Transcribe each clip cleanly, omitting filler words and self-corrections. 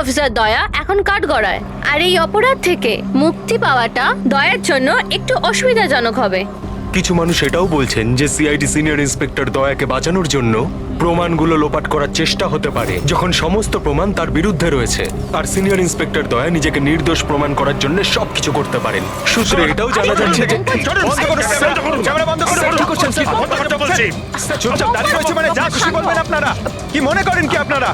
Officer দয়া এখন কাঠগড়ায়, আর এই অপরাধ থেকে মুক্তি পাওয়াটা দয়ার জন্য একটু অসুবিধাজনক হবে। কিছু মানুষ এটাও বলছেন যে সিআইডি সিনিয়র ইন্সপেক্টর দয়াকে বাঁচানোর জন্য প্রমাণগুলো লোপাট করার চেষ্টা হতে পারে, যখন সমস্ত প্রমাণ তার বিরুদ্ধে রয়েছে। আর সিনিয়র ইন্সপেক্টর দয়া নিজেকে নির্দোষ প্রমাণ করার জন্য সবকিছু করতে পারেন। সূত্রে এটাও জানা যাচ্ছে যে আপনারা কি মনে করেন কি আপনারা?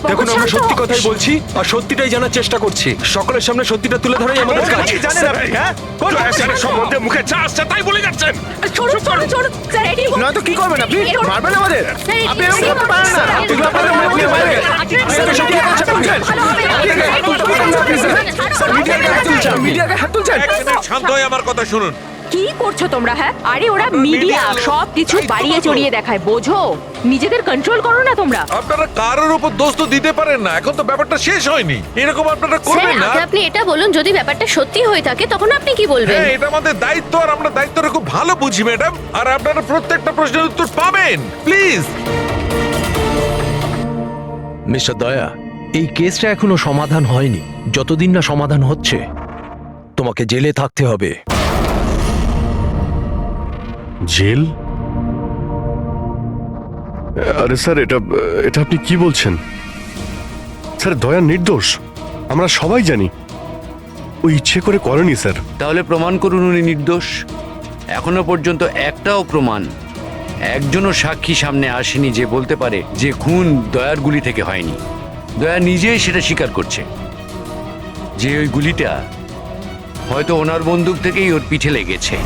দেখুন, আমরা সত্যি কথাই বলছি আর সত্যিটাই জানার চেষ্টা করছি। সকলের সামনে সত্যিটা তুলে ধরাই আমাদের কাজ। জানেন আপনি? হ্যাঁ, কোন সম্বন্ধে মুখে চা আসছে তাই বলে যাচ্ছেন। নয়তো কি করবেন আপনি? মারবেন আমাদের? আপনি এরকম করতে পারেন না। এগুলো আপনাদের মুখ নিয়ে বাইরে। মিডিয়াকে হাত তুলছেন। শান্ত হয়ে আমার কথা শুনুন। কি করছো তোমরা? হ্যাঁ, আরে ওরা মিডিয়া, সব কিছু বাড়িয়ে চড়িয়ে দেখায়, বোঝো? নিজেদের কন্ট্রোল করো না তোমরা। আপনারা কারোর উপর দোষ তো দিতে পারেন না, এখন তো ব্যাপারটা শেষ হয়নি। এরকম আপনারা করবেন না। স্যার, আপনি এটা বলুন, যদি ব্যাপারটা সত্যি হয়ে থাকে তখন আপনি কি বলবেন? হ্যাঁ, এটা আমাদের দায়িত্ব, আর আমরা দায়িত্বটা খুব ভালো বুঝি ম্যাডাম। আর আপনারা প্রত্যেকটা প্রশ্নের উত্তর পাবেন, প্লিজ। মিস্টার দয়া, এই কেসটা এখনো সমাধান হয়নি। যতদিন না সমাধান হচ্ছে তোমাকে জেলে থাকতে হবে। জেল? আরে স্যার, এটা আপনি কি বলছেন? স্যার, দয়া নির্দোষ, আমরা সবাই জানি। ও ইচ্ছে করে করেনি স্যার। তাহলে প্রমাণ করুন উনি নির্দোষ। এখনো পর্যন্ত একটাও প্রমাণ, একজনও সাক্ষী সামনে আসেনি যে বলতে পারে যে খুন দয়ার গুলি থেকে হয়নি। দয়া নিজেই সেটা স্বীকার করছে যে ওই গুলিটা হয়তো ওনার বন্দুক থেকেই ওর পিঠে লেগেছে।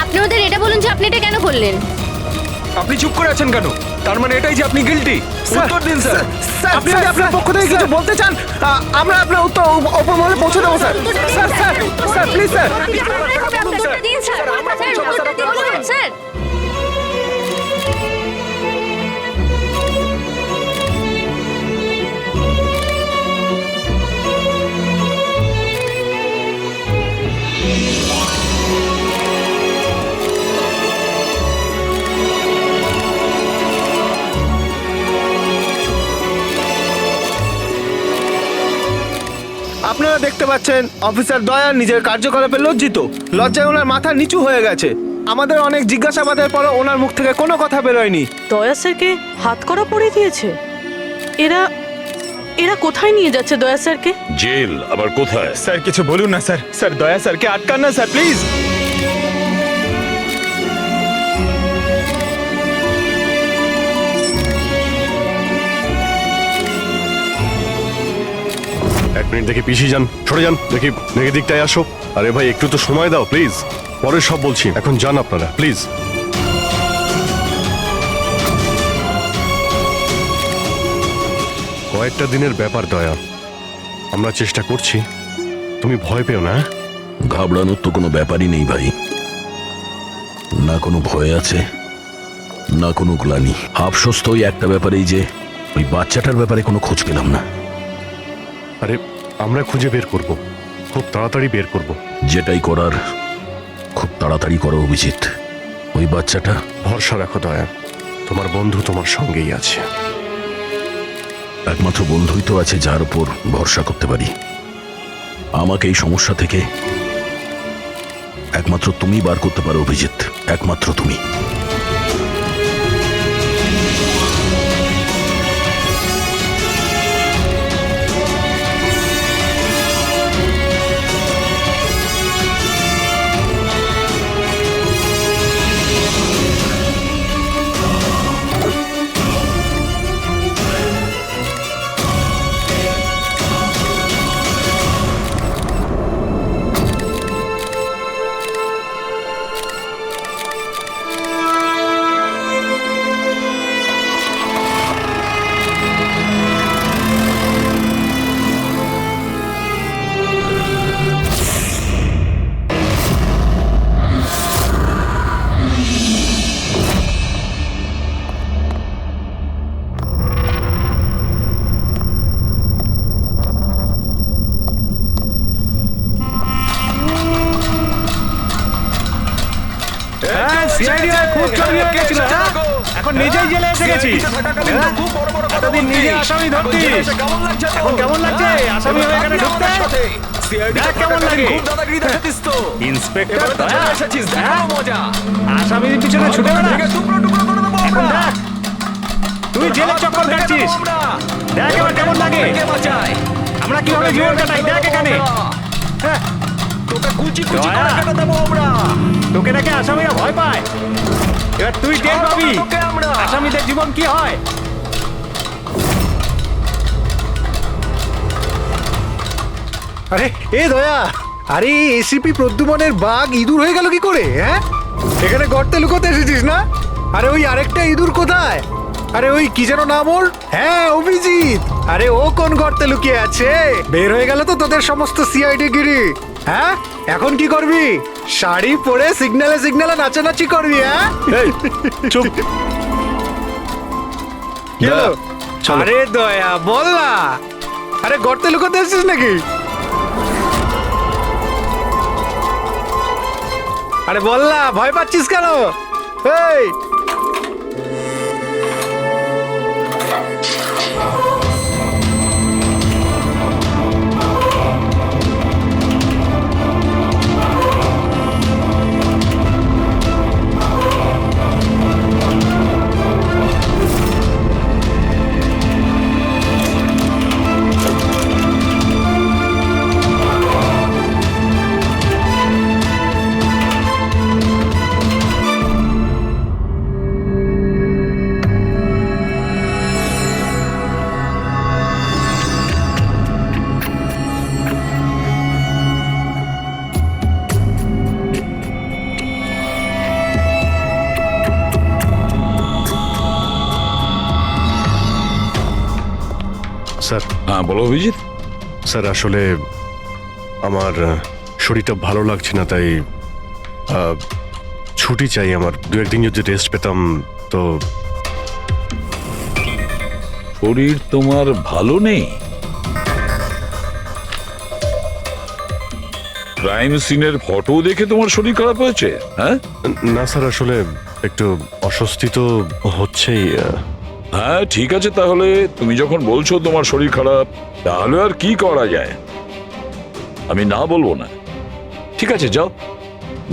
আপনি ওদের এটা বলুন যে আপনি এটা কেন করলেন। আপনি চুপ করে আছেন কেন? তার মানে এটাই যে আপনি গিল্টি? উত্তর দিন স্যার। আপনি যদি আপনার পক্ষ থেকে কিছু বলতে চান, আমরা আপনার উত্তর ওপর মহলে পৌঁছে দেবো sir. Sir sir sir please sir. Sir, আপনারা দেখতে পাচ্ছেন অফিসার দয়া নিজের কার্যকলাপে লজ্জিত। লজ্জায় ওনার মাথা নিচু হয়ে গেছে। আমাদের অনেক জিজ্ঞাসাবাদের পরও ওনার মুখ থেকে কোনো কথা বেরোয়নি। দয়া স্যারকে হাত করা পড়ে দিয়েছে। এরা এরা কোথায় নিয়ে যাচ্ছে দয়া স্যারকে? জেল আবার কোথায়? স্যার কিছু বলুন না স্যার। স্যার দয়া স্যারকে আটকান না স্যার, প্লিজ। এক মিনিট, দেখি পিছিয়ে যান, সরে যান, দেখি দিকটায় আসো। আরে ভাই, একটু তো সময় দাও প্লিজ, পরে সব বলছি। এখন যান আপনারা প্লিজ। কয়েকটা দিনের ব্যাপার দয়া, আমরা চেষ্টা করছি, তুমি ভয় পেও না। ঘাবড়ানোর তো কোনো ব্যাপারই নেই ভাই। না কোনো ভয় আছে, না কোনো গ্লানি। আফসোস তো ওই একটা ব্যাপারেই যে ওই বাচ্চাটার ব্যাপারে কোনো খোঁজ পেলাম না। আরে আমরা খুঁজে বের করব, খুব তাড়াতাড়ি বের করব। যেটাই করার খুব তাড়াতাড়ি করো অভিজিৎ। ওই বাচ্চাটা। ভরসা রাখো দয়া, তোমার বন্ধু তোমার সঙ্গেই আছে। একমাত্র বন্ধুই তো আছে যার উপর ভরসা করতে পারি। আমাকে এই সমস্যা থেকে একমাত্র তুমি বার করতে পারো অভিজিৎ, একমাত্র তুমি। খুব চড়িয়ে গেছিল, এখন নিজেই জেলে এসে গেছি। এতদিন নিজে আসামি ধরতিস, এখন কেমন লাগছে আসামি হয়ে এখানে ঢুকতে? দেখ কেমন লাগে। ইন্সপেক্টর দয়া, আসামির পিছনে ছুটে বেড়া। এখন দেখ তুই জেলে চক্কর কাটছিস, দেখ এবার কেমন লাগে। আমরা কিভাবে জীবন কাটাই দেখ এখানে। দয়া, তোকে নাকি আসামিরা ভয় পায়, এবার তুই টের পাবি আসামিদের জীবন কি হয়। আরে এ দয়া, আরে এসিপি প্রদ্যুমনের বাঘ ইঁদুর হয়ে গেল কি করে? হ্যাঁ, এখানে গর্তে লুকোতে এসেছিস না? আরে ওই আরেকটা ইঁদুর কোথায়? আরে ওই কি যেন নাম ওর? হ্যাঁ, অভিজিৎ। আরে ও কোন গর্তে লুকিয়ে আছে? বের হয়ে গেল তো তোদের সমস্ত সিআইডি গিরি। হ্যাঁ, এখন কি করবি? শাড়ি পরে সিগন্যালে সিগন্যালে নাচানাচি করবি? হ্যাঁ, চুপ। কি হলো? আরে দয়া বল না। আরে গর্তে লুকোতে এসেছিস নাকি? আরে বল না, ভয় পাচ্ছিস কেন? এই স্যার, হ্যাঁ বলো অভিজিৎ। স্যার আসলে আমার শরীরটা ভালো লাগছে না, তাই ছুটি চাই আমার। দু একদিন যদি রেস্ট পেতাম তো। শরীর তোমার ভালো নেই? ক্রাইম সিনের ফটো দেখে তোমার শরীর খারাপ হয়েছে? হ্যাঁ না স্যার, আসলে একটু অস্বস্তি তো হচ্ছেই। হ্যাঁ ঠিক আছে, তাহলে তুমি যখন বলছো তোমার শরীর খারাপ, তাহলে আর কি করা যায়? আমি না বলবো না। ঠিক আছে যাও,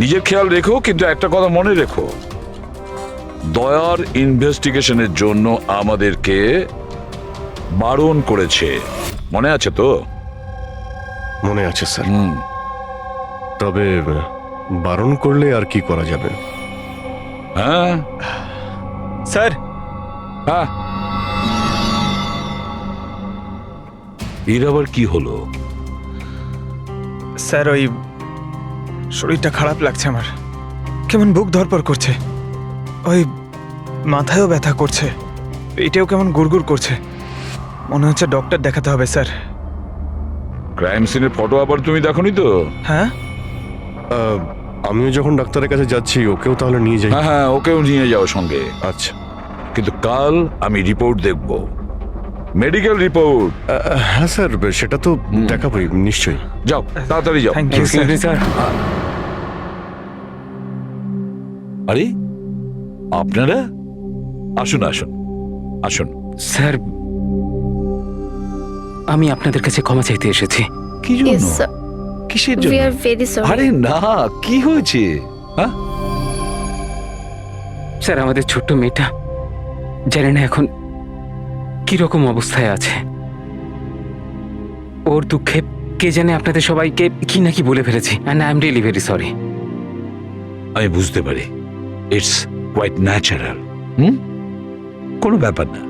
নিজের খেয়াল রেখো, কিন্তু একটা কথা মনে রেখো, দয়ার ইনভেস্টিগেশনের জন্য আমাদেরকে বারণ করেছে, মনে আছে তো? মনে আছে স্যার। তবে বারণ করলে আর কি করা যাবে? হ্যাঁ স্যার, হ্যাঁ, এর আবার কি হলো? স্যার ওই শরীরটা খারাপ লাগছে আমার, কেমন বুক ধড়ফড় করছে, ওই মাথায়ও ব্যথা করছে, পেটেও কেমন গুড়গুড় করছে, মনে হচ্ছে ডক্টর দেখাতে হবে স্যার। ক্রাইম সিনের ফটো আবার তুমি দেখোনি তো? হ্যাঁ, আমিও যখন ডাক্তারের কাছে যাচ্ছি, ওকেও তাহলে নিয়ে যাই। হ্যাঁ হ্যাঁ, ওকেও নিয়ে যাও সঙ্গে। আচ্ছা, কিন্তু কাল আমি রিপোর্ট দেখব, মেডিকেল রিপোর্ট। হ্যাঁ স্যার, সেটা তো দেখাবই নিশ্চয়ই। যাও তাড়াতাড়ি যাও। Thank you sir. আরে আপনারা আসুন আসুন আসুন। স্যার, আমি আপনাদের কাছে ক্ষমা চাইতে এসেছি। কি জন্য? Yes, sir. কিসের উই জন্য আর ভেরি সরি। আরে না কি হয়েছে হ্যাঁ স্যার আমাদের ছোট্ট মেয়েটা জানি না এখন কিরকম অবস্থায় আছে। ওর দুঃখে কে জানে আপনাদের সবাইকে কি না কি বলে ফেলেছি, and I am really very sorry. আমি বুঝতে পারি, ইটস কোয়াইট ন্যাচারাল। কোনো ব্যাপার না।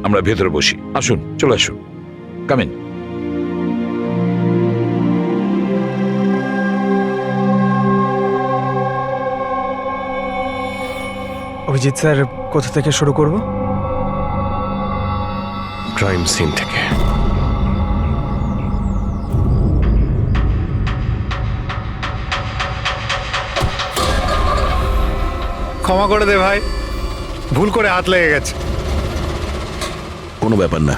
আমরা ভেতরে বসি, আসুন চলে আসুন, কামিন। অভিজিৎ স্যার কোথা থেকে শুরু করব? ক্রাইম সিন থেকে। ক্ষমা করে দে ভাই, ভুল করে হাত লেগে গেছে। কোনো ব্যাপার না।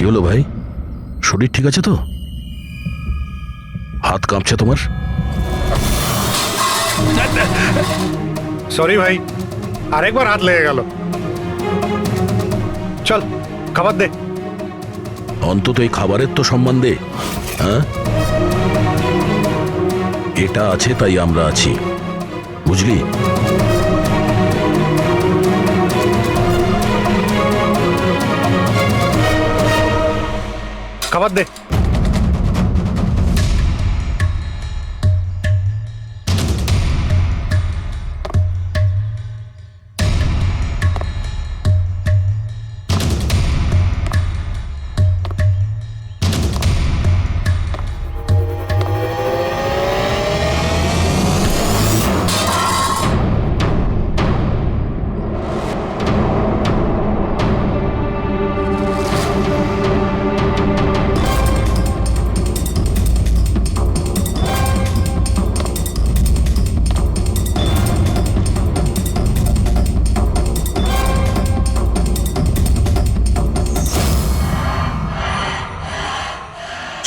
কি হলো ভাই, শরীর ঠিক আছে তো? হাত কাঁপছে তোমার? সরি ভাই, আরেকবার হাত লেগে গেল। চল খাবার দে। অন্তত এই খাবারের তো সম্মান দে। হ্যাঁ, এটা আছে তাই আমরা আছি, বুঝলি? খাবার দে।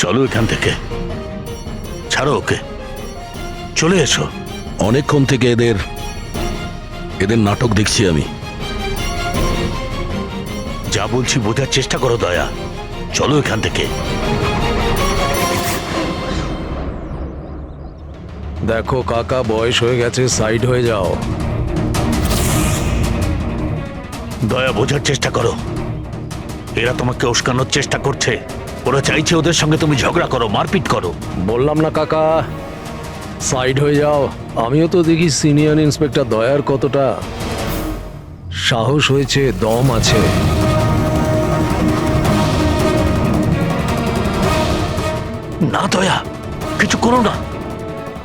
চলো এখান থেকে, ছাড়ো ওকে, চলে এসো। অনেকক্ষণ থেকে এদের নাটক দেখছি আমি। যা বলছি বোঝার চেষ্টা করো দয়া, চলো এখান থেকে। দেখো কাকা, বয়স হয়ে গেছে, সাইড হয়ে যাও। দয়া, বোঝার চেষ্টা করো, এরা তোমাকে উস্কানোর চেষ্টা করছে। ওরা চাইছে ওদের সঙ্গে তুমি ঝগড়া করো, মারপিট করো। বললাম না কাকা, সাইড হয়ে যাও। আমিও তো দেখি সিনিয়র ইন্সপেক্টর দয়ার কতটা সাহস হয়েছে, দম আছে। না দয়া, কিছু করো না,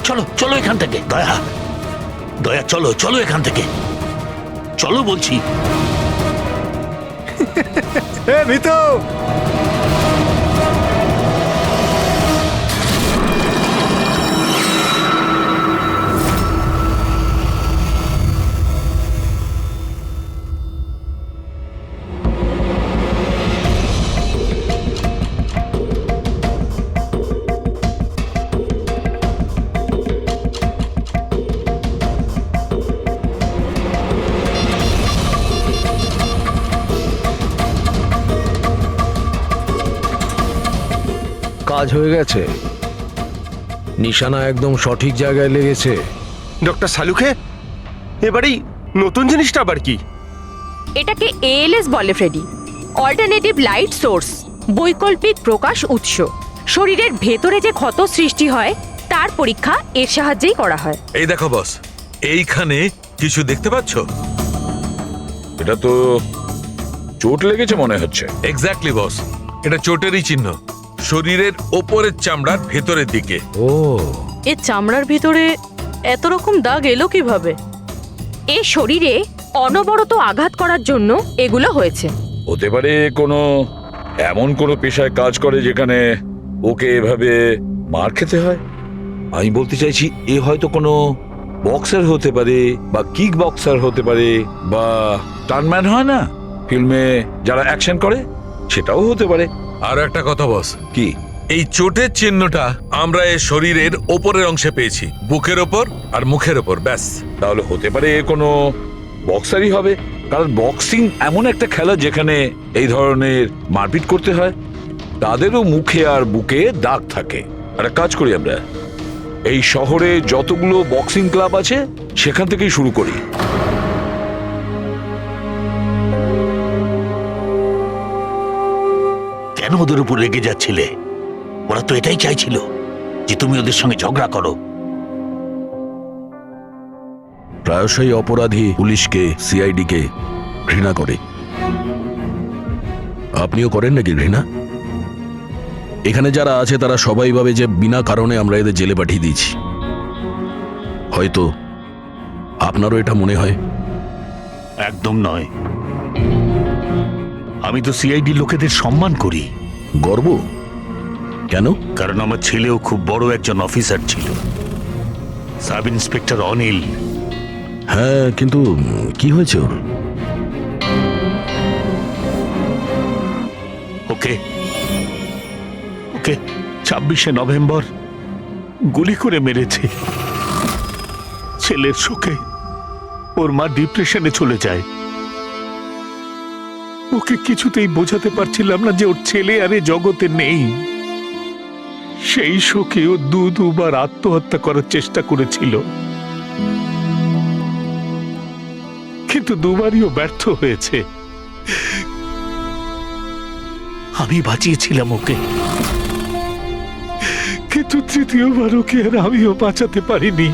চলো চলো এখান থেকে। দয়া, দয়া চলো চলো এখান থেকে, চলো বলছি। এ ভিতু, কাজ হয়ে গেছে, নিশানা একদম সঠিক জায়গায় লেগেছে। ডক্টর সালুখে, এবারেই নতুন জিনিসটা আবার কি? এটাকে এএলএস বলে ফ্রেডি, অল্টারনেটিভ লাইট সোর্স, বৈকল্পিক প্রকাশ উৎস। শরীরের ভেতরে যে ক্ষত সৃষ্টি হয় তার পরীক্ষা এর সাহায্যেই করা হয়। এই দেখো বস, এইখানে কিছু দেখতে পাচ্ছ? এটা তো চোট লেগেছে মনে হচ্ছে। এক্স্যাক্টলি বস, এটা চোটেরই চিহ্ন। শরীরের ওপরের চামড়ার ভেতরের দিকে। ও এর চামড়ার ভিতরে এত রকম দাগ এলো কিভাবে? এ শরীরে অনবরত আঘাত করার জন্য এগুলো হয়েছে। হতে পারে এমন কোনো পেশায় কাজ করে যেখানে ওকে এভাবে মার খেতে হয়। আমি বলতে চাইছি এ হয়তো কোনো বক্সার হতে পারে, বা কিক বক্সার হতে পারে, বা টার্নম্যান হয় না ফিল্মে যারা অ্যাকশন করে, সেটাও হতে পারে। আর একটা কথা বস, কি? এই চোটের চিহ্নটা আমরা এর শরীরের ওপরের অংশে পেয়েছি, বুকের ওপর আর মুখের ওপর, ব্যাস। তাহলে হতে পারে এ কোনো বক্সারই হবে, কারণ বক্সিং এমন একটা খেলা যেখানে এই ধরনের মারপিট করতে হয়। তাদেরও মুখে আর বুকে দাগ থাকে। একটা কাজ করি, আমরা এই শহরে যতগুলো বক্সিং ক্লাব আছে সেখান থেকেই শুরু করি। কেন ওদের উপর রেগে যাচ্ছিলে? ওরা তো এটাই চাইছিল যে তুমি ওদের সঙ্গে ঝগড়া করো। প্রায়শই অপরাধী পুলিশকে, সিআইডিকে ঘৃণা করে। আপনিও করেন নাকি ঘৃণা? এখানে যারা আছে তারা সবাই ভাবে যে বিনা কারণে আমরা এদের জেলে পাঠিয়ে দিয়েছি। হয়তো আপনারও এটা মনে হয়। একদম নয়, আমি তো সিআইডি লোকেদের সম্মান করি। গর্ব কেন? কারণ আমার ছেলেও খুব বড় একজন অফিসার ছিল, সাব ইন্সপেক্টর অনিল। হ্যাঁ, কিন্তু কি হয়েছে ওর? ওকে 26শে নভেম্বর গুলি করে মেরেছে। ছেলের শোকে ওর মা ডিপ্রেশনে চলে যায়। ওকে কিছুতেই বোঝাতে পারছিলাম না যে ওর ছেলে আর এ জগতে নেই। সেই শোকে ও দুবার আত্মহত্যা করার চেষ্টা করেছিল, কিন্তু দুবারই ও ব্যর্থ হয়েছে। আমি বাঁচিয়েছিলাম ওকে, কিন্তু তৃতীয়বার ওকে আর আমিও বাঁচাতে পারিনি,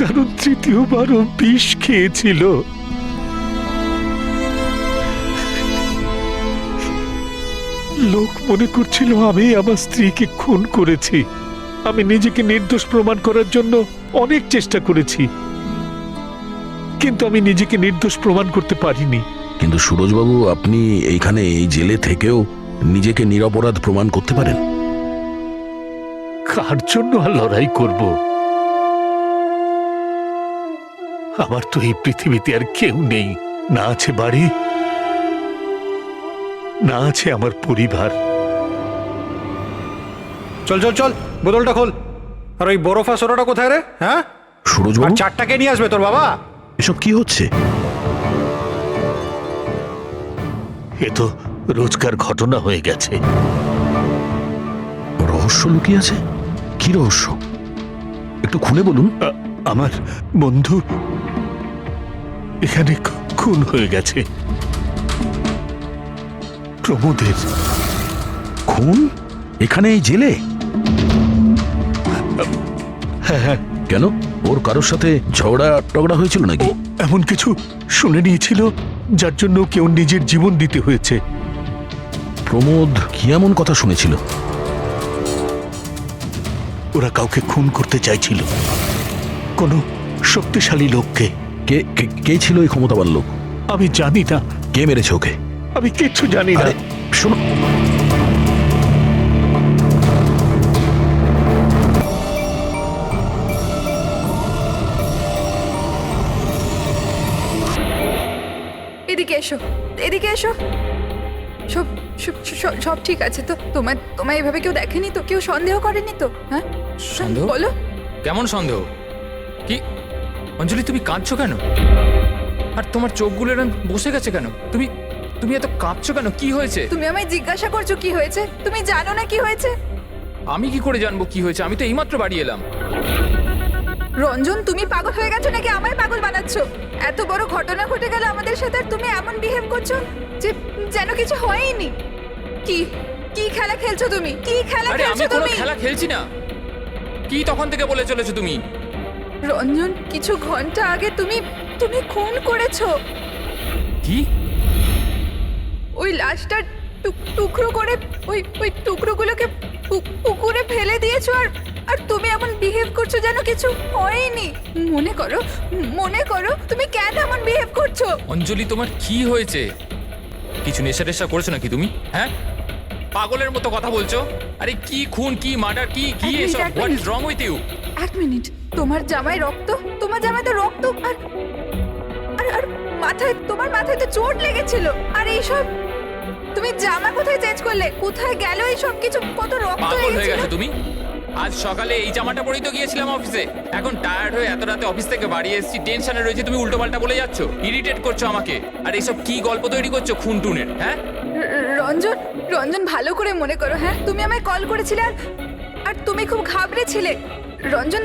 কারণ তৃতীয়বারও বিষ খেয়েছিল। লোক মনে করছিল আমি আমার স্ত্রীকে খুন করেছি। আমি নিজেকে নির্দোষ প্রমাণ করার জন্য অনেক চেষ্টা করেছি, কিন্তু আমি নিজেকে নির্দোষ প্রমাণ করতে পারিনি। কিন্তু সুরজবাবু, আপনি এইখানে এই জেলে থেকেও নিজেকে নিরপরাধ প্রমাণ করতে পারেন। কার জন্য আর লড়াই করব? আমার তো এই পৃথিবীতে আর কেউ নেই। না আছে বাড়ি, না আছে আমার পরিবার। চল চল চল, বোতলটা খোল। আর ওই বরফা সোডাটা কোথায় রে? হ্যাঁ, সুরজবাবু, 4টাকে নিয়ে আসবে তোর বাবা। এসব কি হচ্ছে? এ তো রোজকার ঘটনা হয়ে গেছে। রহস্য লুকিয়ে আছে? কি রহস্য? একটু খুলে বলুন। আমার বন্ধু এখানে খুন হয়ে গেছে। প্রমোদের খুন? এখানে এই জেলে? হ্যাঁ। কেন? ওর কারোর সাথে ঝগড়া টগড়া হয়েছিল নাকি? এমন কিছু শুনে নিয়েছিল যার জন্য কেউ নিজের জীবন দিতে হয়েছে। প্রমোদ কি এমন কথা শুনেছিল? ওরা কাউকে খুন করতে চাইছিল, কোনো শক্তিশালী লোককে। কে ছিল এই ক্ষমতাবান লোক? আমি জানি না। কে মেরেছে ওকে? আমি কিচ্ছু জানি না। শোনো, এদিকে এসো, এদিকে এসো। সব সব ঠিক আছে তো? তোমায় এভাবে কেউ দেখেনি তো? কেউ সন্দেহ করেনি তো? হ্যাঁ, সন্দেহ? বলো। কেমন সন্দেহ? কি অঞ্জলি, তুমি কাঁদছো কেন? আর তোমার চোখগুলো এরকম বসে গেছে কেন? তুমি এত কাঁদছো কেন? কি হয়েছে? তুমি আমায় জিজ্ঞাসা করছো কি হয়েছে? তুমি জানো না কি হয়েছে? আমি কি করে জানবো কি হয়েছে? আমি তো এইমাত্র বাড়ি এলাম। রঞ্জন, তুমি পাগল হয়ে গেছো নাকি আমায় পাগল বানাচ্ছো? এত বড় ঘটনা ঘটে গেল আমাদের সাথে, আর তুমি এমন বিহেভ করছো যে যেন কিছু হয়নি। কি খেলা খেলছো তুমি? কি খেলা আরে আমি খেলছো কোনো তুমি? খেলা খেলছি না। কি তখন থেকে বলে চলেছো তুমি? রঞ্জন, কিছু ঘন্টা আগে তুমি খুন করেছো। কি? ওই লাশটা টুকরো করে ওই টুকরোগুলোকে পুকুরে ফেলে দিয়েছো আর তুমি এমন বিহেভ করছো যেন কিছু হয়নি। মনে করো তুমি কেন এমন বিহেভ করছো? অঞ্জলি, তোমার কি হয়েছে? কিছু নেশা টেশা করেছো নাকি তুমি? হ্যাঁ, পাগলের মতো কথা বলছো। আরে কি খুন, কি মার্ডার, কি কি এসব? What is wrong with you? এক মিনিট, তোমার জামায় তো রক্ত আর তোমার মাথায় তো চোট লেগেছিল। আর এইসব তুমি জামা কোথায় চেঞ্জ করলে? কোথায় গেল এই সব কিছু? কত রক্ত পাগল হয়ে লেগেছিল। গেছো তুমি? আজ সকালে এই জামাটা পরেই তো গিয়েছিলাম অফিসে। এখন টায়ার্ড হয়ে এত রাতে অফিস থেকে বাড়ি এসেছি, টেনশনে রয়েছে, তুমি উল্টো পাল্টা বলে যাচ্ছ, ইরিটেট করছো আমাকে। আর এইসব কি গল্প তৈরি করছো খুন টুনের? হ্যাঁ রঞ্জন ভালো করে মনে করো। হ্যাঁ, তুমি আমায় কল করেছিলে আর তুমি খুব ঘাবড়েছিলে। রঞ্জন,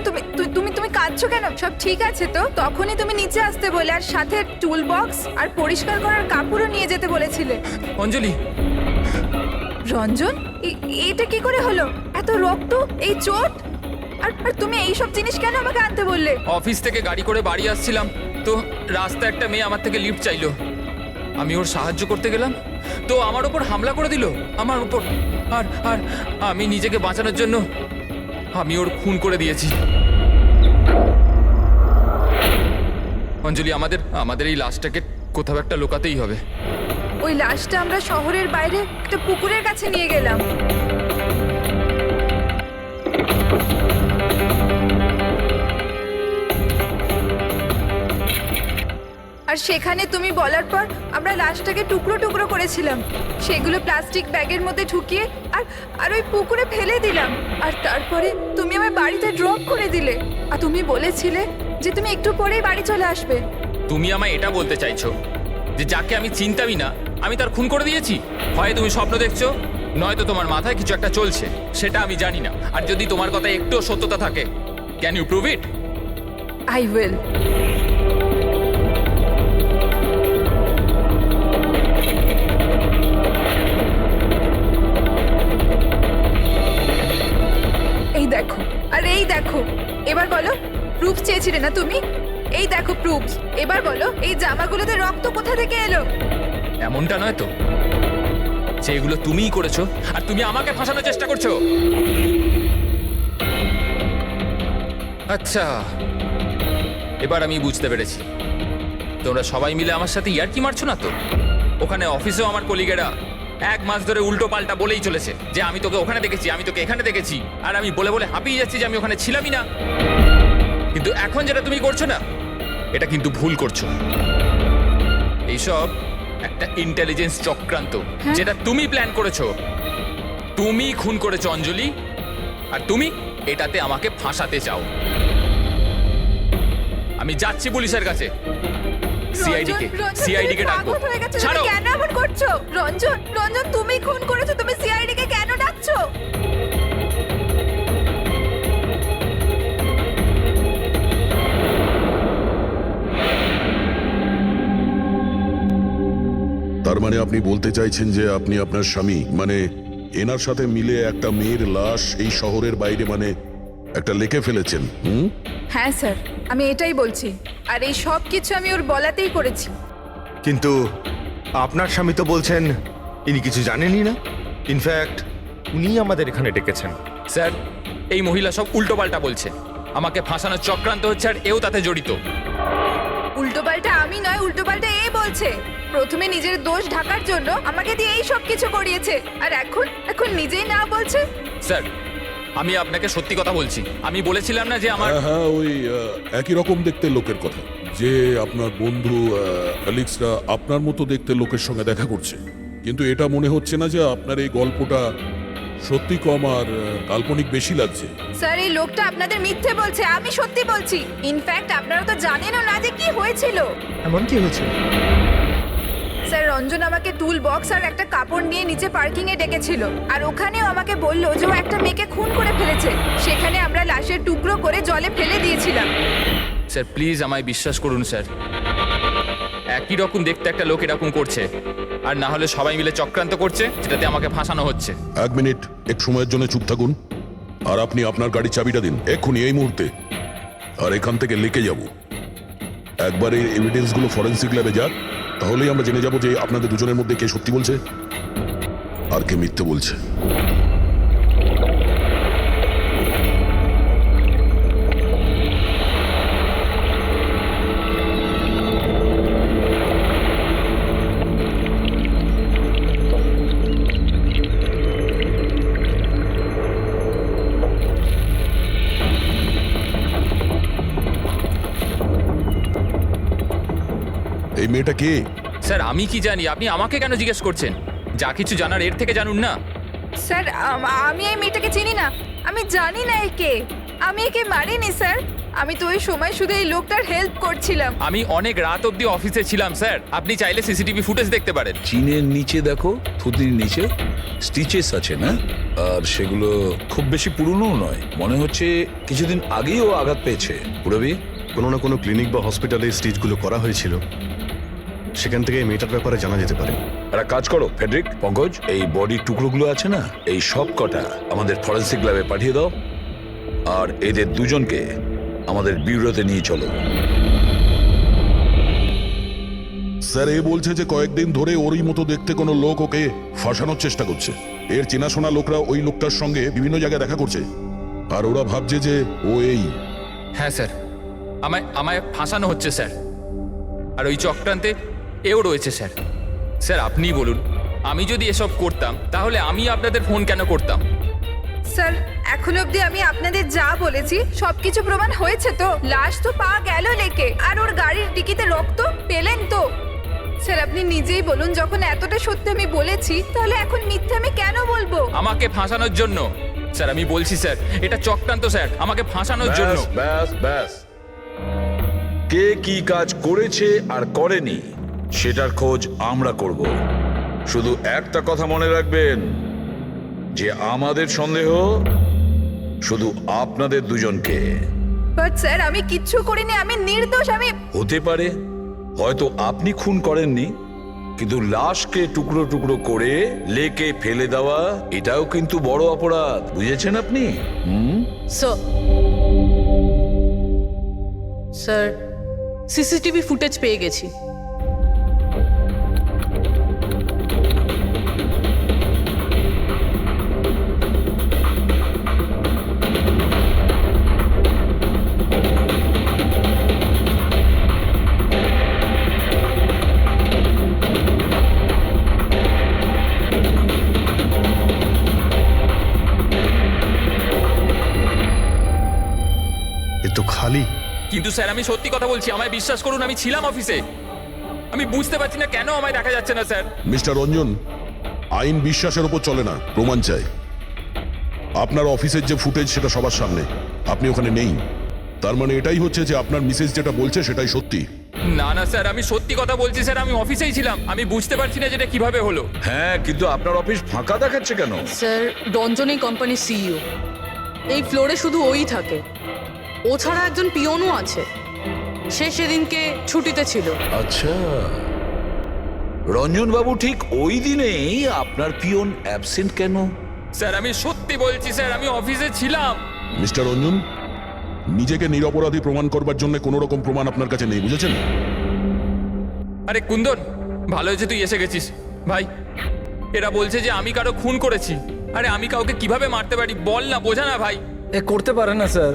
তুমি কাঁদছো কেন? সব ঠিক আছে তো? তখনই তুমি নিচে আসতে বলে আর সাথে টুল বক্স আর পরিষ্কার করার কাপড়ও নিয়ে যেতে বলেছিলে। অঞ্জলি, রঞ্জন, এটা কি করে হলো? এত রক্ত, এই চোট, আর তুমি এই সব জিনিস কেন আমাকে আনতে বললে? অফিস থেকে গাড়ি করে বাড়ি আসছিলাম তো রাস্তায় একটা মেয়ে আমার থেকে লিফট চাইলো। আমি ওর সাহায্য করতে গেলাম তো আমার উপর হামলা করে দিল, আমার উপর। আর আমি নিজেকে বাঁচানোর জন্য আমি ওর খুন করে দিয়েছি। অঞ্জলি, আমাদের এই লাশটাকে কোথাও একটা লুকাতেই হবে। ওই লাশটা আমরা শহরের বাইরে একটা পুকুরের কাছে নিয়ে গেলাম। আর সেখানে তুমি বলার পর আমরা লাশটাকে টুকরো টুকরো করেছিলাম, সেগুলো প্লাস্টিক ব্যাগের মধ্যে ঢুকিয়ে আর ওই পুকুরে ফেলে দিলাম। আর তারপরে তুমি আমায় বাড়িতে ড্রপ করে দিলে আর তুমি বলেছিলে যে তুমি একটু পরেই বাড়ি চলে আসবে। তুমি আমায় এটা বলতে চাইছো যে যাকে আমি চিনতামই না আমি তার খুন করে দিয়েছি? হয় তুমি স্বপ্ন দেখছো, নয়তো তোমার মাথায় কিছু একটা চলছে, সেটা আমি জানি না। আর যদি তোমার কথায় একটু সত্যতা থাকে, can you prove it? I will. এই দেখো, এবার বলো, প্রুফ চেয়েছিলে না তুমি? এই দেখো প্রুফ। এবার বলো, এই জামাগুলোতে রক্ত কোথা থেকে এলো? এমনটা নয় তো যে এগুলো তুমিই করেছো আর তুমি আমাকে ফাঁসানোর চেষ্টা করছো? আচ্ছা, এবার আমি বুঝতে পেরেছি। তোমরা সবাই মিলে আমার সাথে ইয়ার্কি মারছো না তো? ওখানে অফিসেও আমার কলিগেরা 1 মাস ধরে উল্টো পাল্টা বলেই চলেছে যে আমি তোকে ওখানে দেখেছি, আমি তোকে এখানে দেখেছি। আর আমি বলে বলে হাঁপিয়ে যাচ্ছি যে আমি ওখানে ছিলামই না। কিন্তু এখন যেটা তুমি করছো না, এটা কিন্তু ভুল করছো। এইসব একটা ইন্টেলিজেন্স চক্রান্ত, যেটা তুমি প্ল্যান করেছো। তুমি খুন করেছো অঞ্জলি, আর তুমি এটাতে আমাকে ফাঁসাতে চাও। আমি যাচ্ছি পুলিশের কাছে, সিআইডি কে ডাকবো। ছাড়ো। কেন এমন করছো? রঞ্জন, তুমি খুন করেছো, তুমি সিআইডি কে কেন ডাকছো? তার মানে আপনি বলতে চাইছেন যে আপনি আপনার স্বামী মানে এনার সাথে মিলে একটা মেয়ের লাশ এই শহরের বাইরে মানে একটা লেকে ফেলেছেন? হ্যাঁ স্যার, আমি এটাই বলছি। আর এই সব কিছু আমি ওর বলাতেই করেছি। কিন্তু আপনার স্বামী তো বলছেন ইনি কিছু জানেনই না। ইনফ্যাক্ট উনি আমাদের এখানে ডেকেছেন। স্যার, এই মহিলা সব উল্টো পাল্টা বলছে, আমাকে ফাঁসানোর চক্রান্ত হচ্ছে আর এও তাতে জড়িত। উল্টোপাল্টা আমি নয়, উল্টোপাল্টা এ বলছে। প্রথমে নিজের দোষ ঢাকার জন্য আমাকে দিয়ে এই সব কিছু করিয়েছে, আর এখন নিজেই না বলছে। স্যার, আমি আপনাকে সত্যি কথা বলছি। আমি বলেছিলাম না যে আমার হ্যাঁ ওই একই রকম দেখতে লোকের কথা, যে আপনার বন্ধু অ্যালেক্সরা আপনার মতো দেখতে লোকের সঙ্গে দেখা করছে। কিন্তু এটা মনে হচ্ছে না যে আপনার এই গল্পটা সত্যি কম আর কাল্পনিক বেশি লাগছে। স্যার, এই লোকটা আপনাদের মিথ্যে বলছে, আমি সত্যি বলছি। ইনফ্যাক্ট আপনারা তো জানেনও না যে কি হয়েছিল। এমন কি হয়েছিল? স্যার, রঞ্জন আমাকে টুল বক্স আর একটা কাপড় নিয়ে নিচে পার্কিং এ ডেকেছিল, আর ওখানেও আমাকে বললো যে ও একটা মেয়েকে খুন করে ফেলেছে। সেখানে আমরা লাশের টুকরো করে জলে ফেলে দিয়েছিলাম। স্যার প্লিজ আমায় বিশ্বাস করুন স্যার, একই রকম দেখতে একটা লোক এরকম করছে, আর না হলে সবাই মিলে চক্রান্ত করছে যেটাতে আমাকে ফাঁসানো হচ্ছে। 1 মিনিট এক সময়ের জন্য চুপ থাকুন, আর আপনি আপনার গাড়ির চাবিটা দিন এক্ষুনি, এই মুহূর্তে। আর এখান থেকে লেকে যাব। একবার এই এভিডেন্সগুলো ফরেন্সিক ল্যাবে যাক, তাহলেই আমরা জেনে যাব যে আপনাদের দুজনের মধ্যে কে সত্যি বলছে আর কে মিথ্যে বলছে। এই মেয়েটা কে? স্যার আমি কি জানি, আপনি আমাকে কেন জিজ্ঞেস করছেন? যা কিছু জানার এর থেকে জানুন না। স্যার আমি এই মেয়েটাকে চিনি না, আমি জানি না একে, আমি একে মারিনি স্যার। আমি তো ওই সময় শুধু এই লোকটার হেল্প করছিলাম। আমি অনেক রাত অবধি অফিসে ছিলাম স্যার, আপনি চাইলে সিসিটিভি ফুটেজ দেখতে পারেন। চিনের নিচে দেখো, থুতির নিচে স্টিচেস আছে না, আর সেগুলো খুব বেশি পুরনো নয়, মনে হচ্ছে কিছুদিন আগেই ও আঘাত পেয়েছে। পুরবি কোনো না কোনো ক্লিনিক বা হসপিটালে স্টিচগুলো করা হয়েছিল, সেখান থেকে এই মেয়েটার ব্যাপারে জানা যেতে পারে। একটা কাজ করো ফেডরিক, পঙ্কজ, এই বডির টুকরোগুলো আছে না, এই সব কটা আমাদের ফরেন্সিক ল্যাবে পাঠিয়ে দাও, আর এদের দুজনকে আমাদের ব্যুরোতে নিয়ে চলো। স্যার এ বলছে যে কয়েকদিন ধরে ওরই মতো দেখতে কোনো লোক ওকে ফাঁসানোর চেষ্টা করছে। এর চেনাশোনা লোকরা ওই লোকটার সঙ্গে বিভিন্ন জায়গায় দেখা করছে, আর ওরা ভাবছে যে ও এই। হ্যাঁ স্যার, আমায় ফাঁসানো হচ্ছে স্যার, আর ওই চক্রান্তে এও রয়েছে স্যার। স্যার আপনি বলুন, আমি যদি এসব করতাম তাহলে আমি আপনাদের ফোন কেন করতাম? স্যার এখন অবধি আমি আপনাদের যা বলেছি সবকিছু প্রমাণ হয়েছে তো। লাশ তো পাওয়া গেল লেকে, আর ওর গাড়ির ডিকিতে রক্ত পেলেন তো। স্যার আপনি নিজেই বলুন, যখন এতটা সত্যি আমি বলেছি তাহলে এখন মিথ্যে আমি কেন বলবো? আমাকে ফাঁসানোর জন্য স্যার, আমি বলছি স্যার এটা চক্রান্ত স্যার, আমাকে ফাঁসানোর জন্য। ব্যাস ব্যাস, কে কি কাজ করেছে আর করেনি সেটার খোঁজ আমরা করব। শুধু একটা কথা মনে রাখবেন যে আমাদের সন্দেহ শুধু আপনাদের দুজনকে। বাট স্যার আমি কিচ্ছু করিনি, আমি নির্দোষ। আমি হতে পারে হয়তো আপনি খুন করেননি, কিন্তু লাশকে টুকরো টুকরো করে লেকে ফেলে দেওয়া এটাও কিন্তু বড় অপরাধ, বুঝেছেন আপনি? স্যার সিসিটিভি ফুটেজ পেয়ে গেছি। এ তো খালি। কিন্তু স্যার আমি সত্যি কথা বলছি, আমায় বিশ্বাস করুন, আমি ছিলাম অফিসে। আমি বুঝতে পারছি না কেন আমায় দেখা যাচ্ছে না স্যার। মিস্টার রঞ্জন, আইন বিশ্বাসের উপর চলে না, প্রমাণ চাই। আপনার অফিসের যে ফুটেজ সেটা সবার সামনে, আপনি ওখানে নেই, তার মানে এটাই হচ্ছে যে আপনার মিসেস যেটা বলছে সেটাই সত্যি। না না স্যার, আমি সত্যি কথা বলছি স্যার, আমি অফিসেই ছিলাম। আমি বুঝতে পারছি না যেটা কিভাবে হলো। হ্যাঁ, কিন্তু আপনার অফিস ফাঁকা দেখাচ্ছে কেন? স্যার রঞ্জন এই কোম্পানির সিইও, এই ফ্লোরে শুধু ওই থাকে, ও ছাড়া একজন পিয়নও আছে, সে সেদিনকে ছুটিতে ছিল। আচ্ছা, রঞ্জন বাবু ঠিক ওই দিনেই আপনার পিয়ন অ্যাবসেন্ট কেন? স্যার আমি সত্যি বলছি স্যার, আমি অফিসে ছিলাম। মিস্টার রঞ্জন, নিজেকে নিরপরাধী প্রমাণ করবার জন্য কোনো রকম প্রমাণ আপনার কাছে নেই, বুঝেছেন? আরে কুন্দন, ভালো হয়েছে তুই এসে গেছিস ভাই। এরা বলছে যে আমি কারো খুন করেছি। আরে আমি কাউকে কিভাবে মারতে পারি বল না, বোঝা না ভাই। এ করতে পারে না স্যার।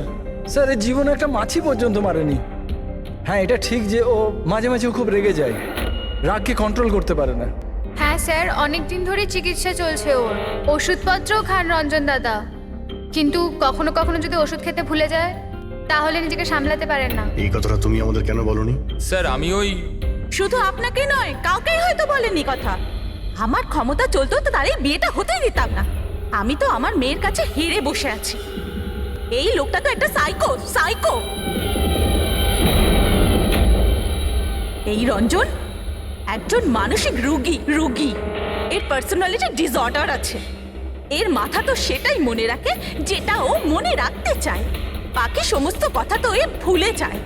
স্যার এর জীবনে একটা মাছি পর্যন্ত মারেনি। হ্যাঁ এটা ঠিক যে ও মাঝে মাঝে খুব রেগে যায়, রাগকে কন্ট্রোল করতে পারে না। হ্যাঁ স্যার, অনেক দিন ধরে চিকিৎসা চলছে ওর, ওষুধপত্রও খান রঞ্জন দাদা, কিন্তু কখনো কখনো যদি ওষুধ খেতে ভুলে যায় তাহলে নিজেকে সামলাতে পারেন না। এই কথাটা তুমি আমাদের কেন বলনি? স্যার আমি ওই শুধু আপনাকে নয়, কাউকেই হয়তো বলেনি কথা। আমার ক্ষমতা চলতো তো তার এই বিয়েটা হতেই দিতাম না। আমি তো আমার মেয়ের কাছে হেরে বসে আছি। এই লোকটা তো একটা সাইকো সাইকো। এই রঞ্জন একজন মানসিক রোগী। এর পার্সোনালিটি ডিসঅর্ডার আছে। এর মাথা তো সেটাই মনে রাখে যেটা ও মনে রাখতে চায়, বাকি সমস্ত কথা তো এ ভুলে যায়।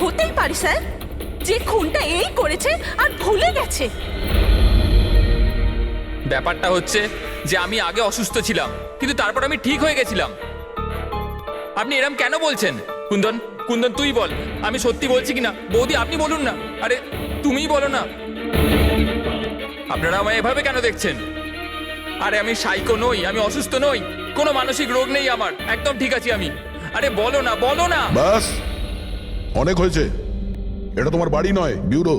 হতেই পারে স্যার যে খুনটা এই করেছে আর ভুলে গেছে। ব্যাপারটা হচ্ছে যে আমি আগে অসুস্থ ছিলাম, কিন্তু তারপর আমি ঠিক হয়ে গেছিলাম। আপনি এরম কেন বলছেন? কুন্দন, কুন্দন তুই বল আমি সত্যি বলছি কিনা। বৌদি আপনি বলুন না। আরে তুমিই বলো না। আপনারা আমায় এভাবে কেন দেখছেন? আরে আমি সাইকো নই, আমি অসুস্থ নই, কোনো মানসিক রোগ নেই আমার, একদম ঠিক আছি আমি। আরে বলো না, বলো না। ব্যাস, অনেক হয়েছে। এটা তোমার বাড়ি নয়, ব্যুরো।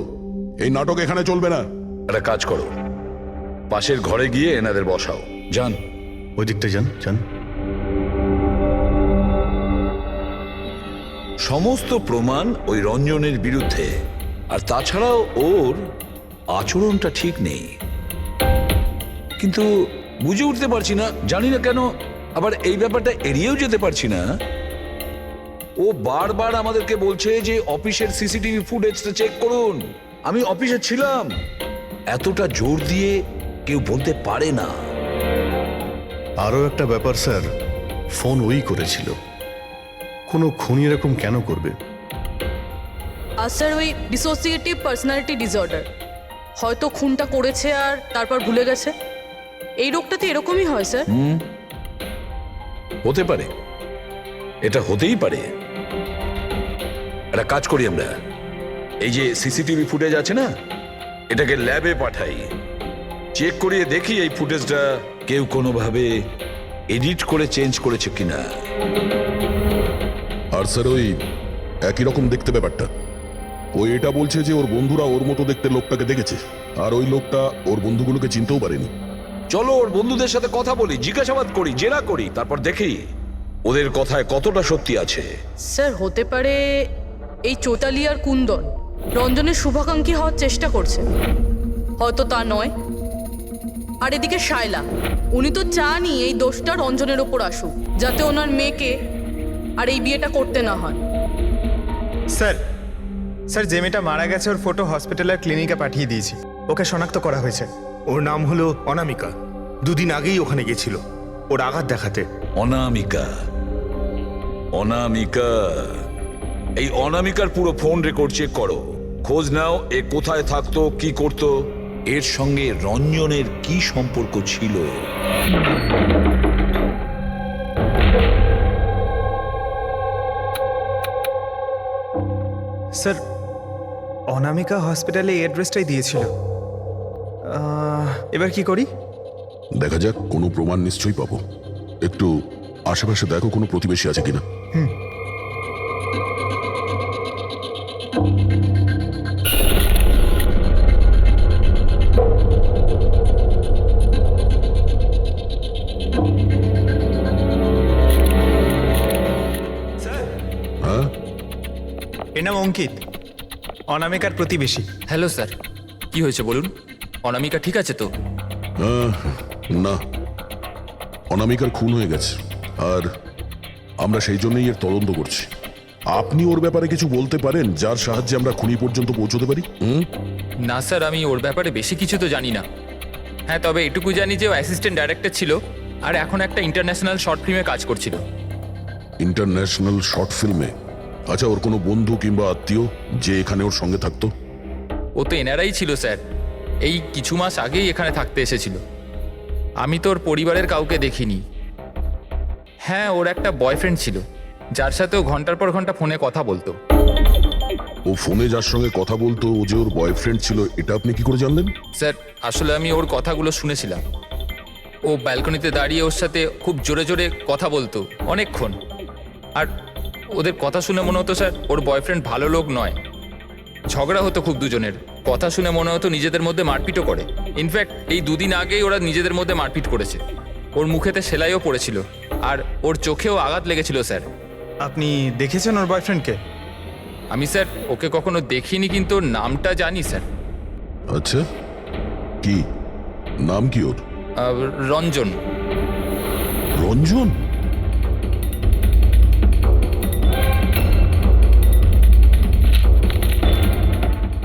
এই নাটক এখানে চলবে না। একটা কাজ করো, পাশের ঘরে গিয়ে এনাদের বসাও। যান, ওই দিকটা যান যান। সমস্ত প্রমাণ ওই রঞ্জনের বিরুদ্ধে, আর তাছাড়াও ওর আচরণটা ঠিক নেই। কিন্তু বুঝে উঠতে পারছি না, জানি না কেন আবার এই ব্যাপারটা এড়িয়েও যেতে পারছি না। ও বারবার আমাদেরকে বলছে যে অফিসের সিসিটিভি ফুটেজটা চেক করুন। আমি অফিসে ছিলাম, এতটা জোর দিয়ে কেউ বলতে পারে না। আরও একটা ব্যাপার স্যার, ফোন ওই করেছিল। কোনো খুনি এরকম কেন করবে? আর স্যার ওই ডিসোসিয়েটিভ পার্সোনালিটি ডিসঅর্ডার, হয়তো খুনটা করেছে আর তারপর ভুলে গেছে। এই রোগটাতে এরকমই হয় স্যার। হতে পারে, এটা হতেই পারে। একটা কাজ করি আমরা, এই যে সিসিটিভি ফুটেজ আছে না, এটাকে ল্যাবে পাঠাই, চেক করিয়ে দেখি এই ফুটেজটা কেউ কোনোভাবে এডিট করে চেঞ্জ করেছে কিনা। আর স্যার ওই একই রকম দেখতে ব্যাপারটা। ও এটা বলছে যে ওর বন্ধুরা ওর মতো দেখতে লোকটাকে দেখেছে, আর ওই লোকটা ওর বন্ধুগুলোকে চিনতেও পারেনি। চলো ওর বন্ধুদের সাথে কথা বলি, জিজ্ঞাসাবাদ করি, জেরা করি, তারপর দেখি ওদের কথায় কতটা সত্যি আছে। স্যার হতে পারে এই চৈতালি আর কুন্দন রঞ্জনের শুভাকাঙ্ক্ষী হওয়ার চেষ্টা করছে, হয়তো তা নয়। আর এদিকে শায়লা, উনি তো চানই এই দোষটা রঞ্জনের ওপর আসুক, যাতে ওনার মেয়েকে আর এই বিয়েটা করতে না হয়। স্যার স্যার যে মেয়েটা মারা গেছে ওর ফটো হসপিটালের ক্লিনিকে পাঠিয়ে দিয়েছি। ওকে শনাক্ত করা হয়েছে। ওর নাম হলো অনামিকা। দুদিন আগেই ওখানে গেছিল ওর আঘাত দেখাতে। অনামিকা, অনামিকা, এই অনামিকার পুরো ফোন রেকর্ড চেক করো, খোঁজ নাও এ কোথায় থাকতো, কি করতো, এর সঙ্গে রঞ্জনের কি সম্পর্ক ছিল। স্যার অনামিকা হসপিটালে এই অ্যাড্রেসটাই দিয়েছিল। এবার কি করি? দেখা যাক, কোনো প্রমাণ নিশ্চয়ই পাবো। একটু আশেপাশে দেখো কোনো প্রতিবেশী আছে কিনা। হ্যাঁ, এর নাম অঙ্কিত, অনামিকার প্রতিবেশী। হ্যালো স্যার, কি হয়েছে বলুন? অনামিকা ঠিক আছে তো? না, অনামিকার খুন হয়ে গেছে, আর আমরা সেই জন্যই এর তদন্ত করছি। আপনি ওর ব্যাপারে কিছু বলতে পারেন যার সাহায্যে আমরা খুনি পর্যন্ত পৌঁছতে পারি? না স্যার, আমি ওর ব্যাপারে বেশি কিছু তো জানি না। হ্যাঁ, তবে এটুকু জানি যে ও অ্যাসিস্ট্যান্ট ডাইরেক্টর ছিল আর এখন একটা ইন্টারন্যাশনাল শর্ট ফিল্মে কাজ করছিল। ইন্টারন্যাশনাল শর্ট ফিল্মে? আচ্ছা, ওর কোনো বন্ধু কিংবা আত্মীয় যে এখানে ওর সঙ্গে থাকতো? ও তো এনারাই ছিল স্যার, এই কিছু মাস আগেই এখানে থাকতে এসেছিল। আমি তো ওর পরিবারের কাউকে দেখিনি। হ্যাঁ, ওর একটা বয়ফ্রেন্ড ছিল যার সাথে ও ঘন্টার পর ঘন্টা ফোনে কথা বলতো। ও ফোনে যার সঙ্গে কথা বলতো ও যে ওর বয়ফ্রেন্ড ছিল, এটা আপনি কি করে জানলেন? স্যার আসলে আমি ওর কথাগুলো শুনেছিলাম। ও ব্যালকনিতে দাঁড়িয়ে ওর সাথে খুব জোরে জোরে কথা বলতো অনেকক্ষণ। আর ওদের কথা শুনে মনে হতো স্যার ওর বয়ফ্রেন্ড ভালো লোক নয়। ঝগড়া হতো খুব দুজনের, কথা শুনে মনে হতো নিজেদের মধ্যে মারপিটও করে। ইনফ্যাক্ট এই দুদিন আগেই ওরা নিজেদের মধ্যে মারপিট করেছে। ওর মুখেতে সেলাইও পড়েছিল আর ওর চোখেও আঘাত লেগেছিল স্যার। আপনি দেখেছেন ওর বয়ফ্রেন্ডকে? আমি স্যার ওকে কখনো দেখিনি, কিন্তু ওর নামটা জানি স্যার। আচ্ছা, কি নাম কি ওর? রঞ্জন। রঞ্জন?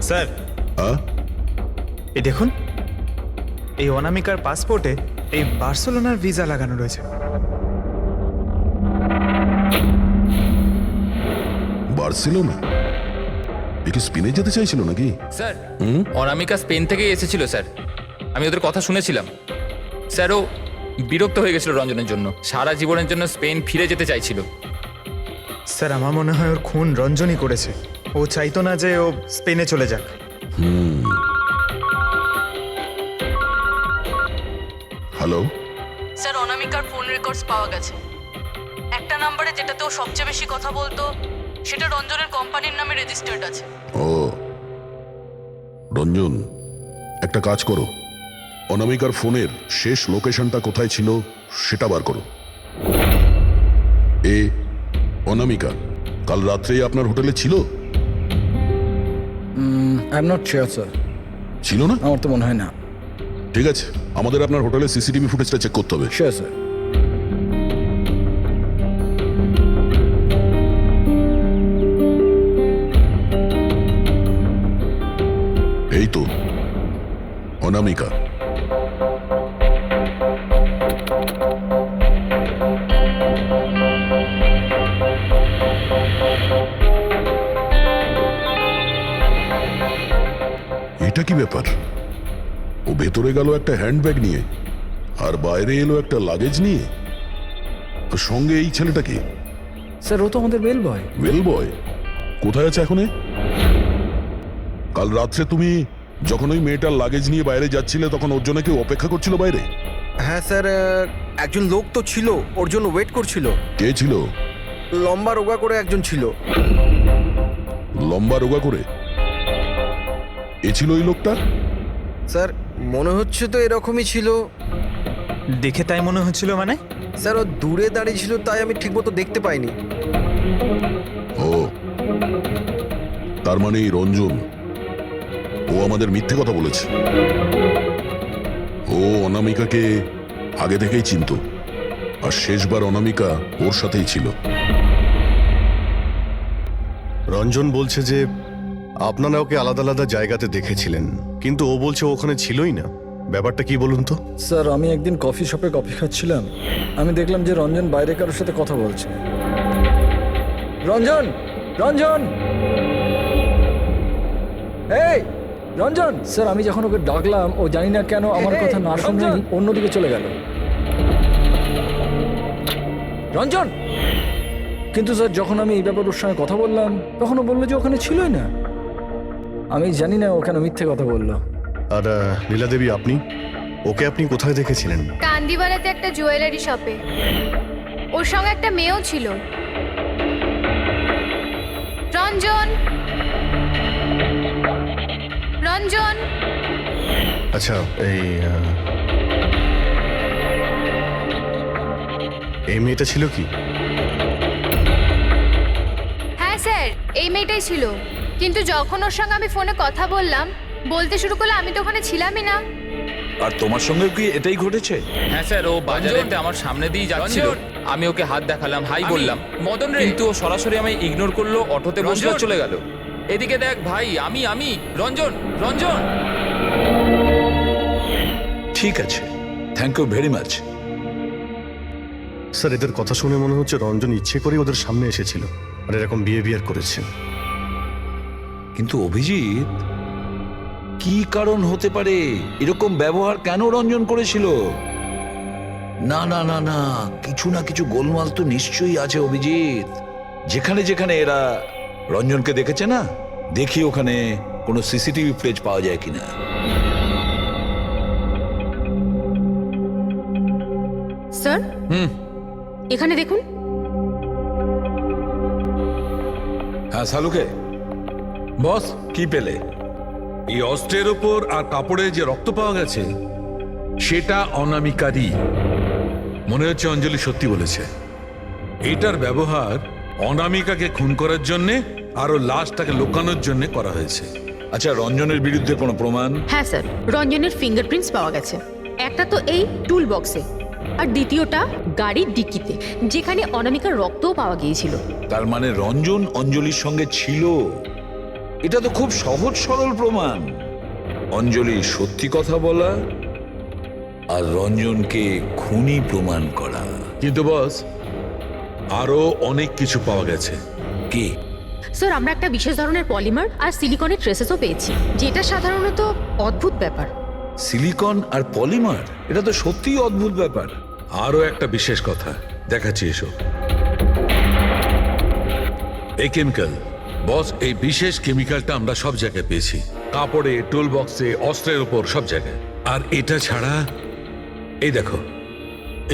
স্যার, এই দেখুন, এই অনামিকার পাসপোর্টে এই বার্সেলোনার ভিসা লাগানো রয়েছে। বার্সেলোনা? এ কি স্পেনে যেতে চাইছিল নাকি? স্যার অনামিকা স্পেন থেকেই এসেছিল স্যার, আমি ওদের কথা শুনেছিলাম। স্যার ও বিরক্ত হয়ে গেছিল রঞ্জনের জন্য, সারা জীবনের জন্য স্পেন ফিরে যেতে চাইছিল। স্যার আমার মনে হয় ওর খুন রঞ্জনই করেছে। ও চাইতো না যে ও স্পেনে চলে যাক। হ্যালো, স্যার অনামিকার ফোন রেকর্ডস পাওয়া গেছে। একটা নাম্বারে যেটাতে ও সবচেয়ে বেশি কথা বলতো সেটা রঞ্জনের কোম্পানির নামে রেজিস্টার্ড আছে। ও রঞ্জন, একটা কাজ করো, অনামিকার ফোনের শেষ লোকেশনটা কোথায় ছিল সেটা বার করো। অনামিকা কাল রাত্রেই আপনার হোটেলে ছিল? I am not sure sir. ছিল না? আমার তো মনে হয় না। ঠিক আছে, আমাদের আপনার হোটেলের সিসিটিভি ফুটেজটা চেক করতে হবে। Sure sir. এই তো অনামিকা। এটা কি ব্যাপার? ও ভেতরে গেল একটা হ্যান্ডব্যাগ নিয়ে, আর বাইরে এলো একটা লাগেজ নিয়ে। আর সঙ্গে এই ছেলেটাকে। স্যার ও তো আমাদের বেল বয়। ওয়েল বয় কোথায় আছে এখন? কাল রাত্রে তুমি যখন ওই মেয়েটার লাগেজ নিয়ে বাইরে যাচ্ছিলে তখন ওর জন্য কেউ অপেক্ষা করছিল বাইরে? হ্যাঁ স্যার, একজন লোক তো ছিল, ওর জন্য ওয়েট করছিল। কে ছিল? লম্বা রোগা করে একজন ছিল। লম্বা রোগা করে? এ ছিল ওই লোকটা? স্যার মনে হচ্ছে তো এরকমই ছিল। দেখে তাই মনে হচ্ছিল মানে? স্যার ও দূরে দাঁড়িয়ে ছিল, তাই আমি ঠিকমতো দেখতে পাইনি। ও, তার মানে এই রঞ্জন, ও আমাদের মিথ্যে কথা বলেছে। ও অনামিকাকে আগে থেকেই চিনতো, আর শেষবার অনামিকা ওর সাথেই ছিল। রঞ্জন বলছে যে আপনারা ওকে আলাদা আলাদা জায়গাতে দেখেছিলেন, কিন্তু ও বলছে ওখানে ছিলই না। ব্যাপারটা কি বলুন তো? স্যার আমি একদিন কফি শপে কফি খাচ্ছিলাম, আমি দেখলাম যে রঞ্জন বাইরে কারোর সাথে কথা বলছে। রঞ্জন, রঞ্জন, এই রঞ্জন! স্যার আমি যখন ওকে ডাকলাম ও জানি না কেন আমার কথা না শুনেই অন্যদিকে চলে গেল। রঞ্জন! কিন্তু স্যার যখন আমি এই ব্যাপারে ওর সঙ্গে কথা বললাম তখন ও বললো যে ওখানে ছিলই না। আমি জানি না ওখানে মিথ্যে কথা বললো। আর লীলা দেবী, আপনি ওকে আপনি কোথায় দেখেছিলেন? কান্দিওয়ালাতে একটা জুয়েলারি শপে। ওর সঙ্গে একটা মেয়েও ছিল। রঞ্জন, রঞ্জন! আচ্ছা, এই মেয়েটা ছিল কি? হ্যাঁ স্যার, এই মেয়েটাই ছিল। কিন্তু যখন ওর সঙ্গে আমি ফোনে কথা বললাম, বলতে শুরু করলো আমি তো ওখানে ছিলামই না। আর তোমার সঙ্গে কি এটাই ঘটেছে? হ্যাঁ স্যার, ও বাজারেতে আমার সামনে দিয়ে যাচ্ছিল, আমি ওকে হাত দেখালাম, হাই বললাম, মদন রে, কিন্তু ও সরাসরি আমায় ইগনোর করলো, অটোতে বসলো, চলে গেল। এদিকে দেখ ভাই, আমি রঞ্জন, রঞ্জন! ঠিক আছে, thank you very much. Sir এদের কথা শুনে মনে হচ্ছে রঞ্জন ইচ্ছে করে ওদের সামনে এসেছিল আর এরকম বিহেভিয়ার করেছে। কিন্তু অভিজিৎ, কি কারণ হতে পারে? এরকম ব্যবহার কেন রঞ্জন করেছিল? না না না না, কিছু না কিছু গোলমাল তো নিশ্চয়ই আছে অভিজিৎ। যেখানে যেখানে এরা রঞ্জনকে দেখেছে না, দেখি ওখানে কোনো সিসিটিভি ফুটেজ পাওয়া যায় কিনা। স্যার এখানে দেখুন। হ্যাঁ শালুকে, বস কি পেলে? এই অস্ত্রের ওপর আর কাপড়ে যে রক্ত পাওয়া গেছে সেটা অনামিকারই। মনে হচ্ছে অঞ্জলি সত্যি বলেছে। এটার ব্যবহার অনামিকাকে খুন করার জন্যে আরো লাশটাকে লুকানোর জন্য করা হয়েছে। আচ্ছা, রঞ্জনের বিরুদ্ধে কোনো প্রমাণ? হ্যাঁ স্যার, রঞ্জনের ফিঙ্গারপ্রিন্টস পাওয়া গেছে। একটা তো এই টুল বক্সে, আর দ্বিতীয়টা গাড়ির ডিক্কিতে, যেখানে অনামিকার রক্তও পাওয়া গিয়েছিল। তার মানে রঞ্জন অঞ্জলির সঙ্গে ছিল। এটা তো খুব সহজ সরল প্রমাণ। অঞ্জলি সত্যি কথা বলা আর রঞ্জনকে খুনি প্রমাণ করা। কিন্তু বস, আরো অনেক কিছু পাওয়া গেছে। কি? স্যার আমরা একটা বিশেষ ধরনের পলিমার আর সিলিকনের ট্রেসেসও পেয়েছি, যেটা সাধারণত অদ্ভুত ব্যাপার। সিলিকন আর পলিমার, এটা তো সত্যিই অদ্ভুত ব্যাপার। আরো একটা বিশেষ কথা দেখাচ্ছি, এসো। এই কেমিক্যাল, বস, এই বিশেষ কেমিক্যালটা আমরা সব জায়গায় পেয়েছি, কাপড়ে, টুল বক্সে, অস্ত্রের উপর, সব জায়গায়। আর এটা ছাড়া এই দেখো,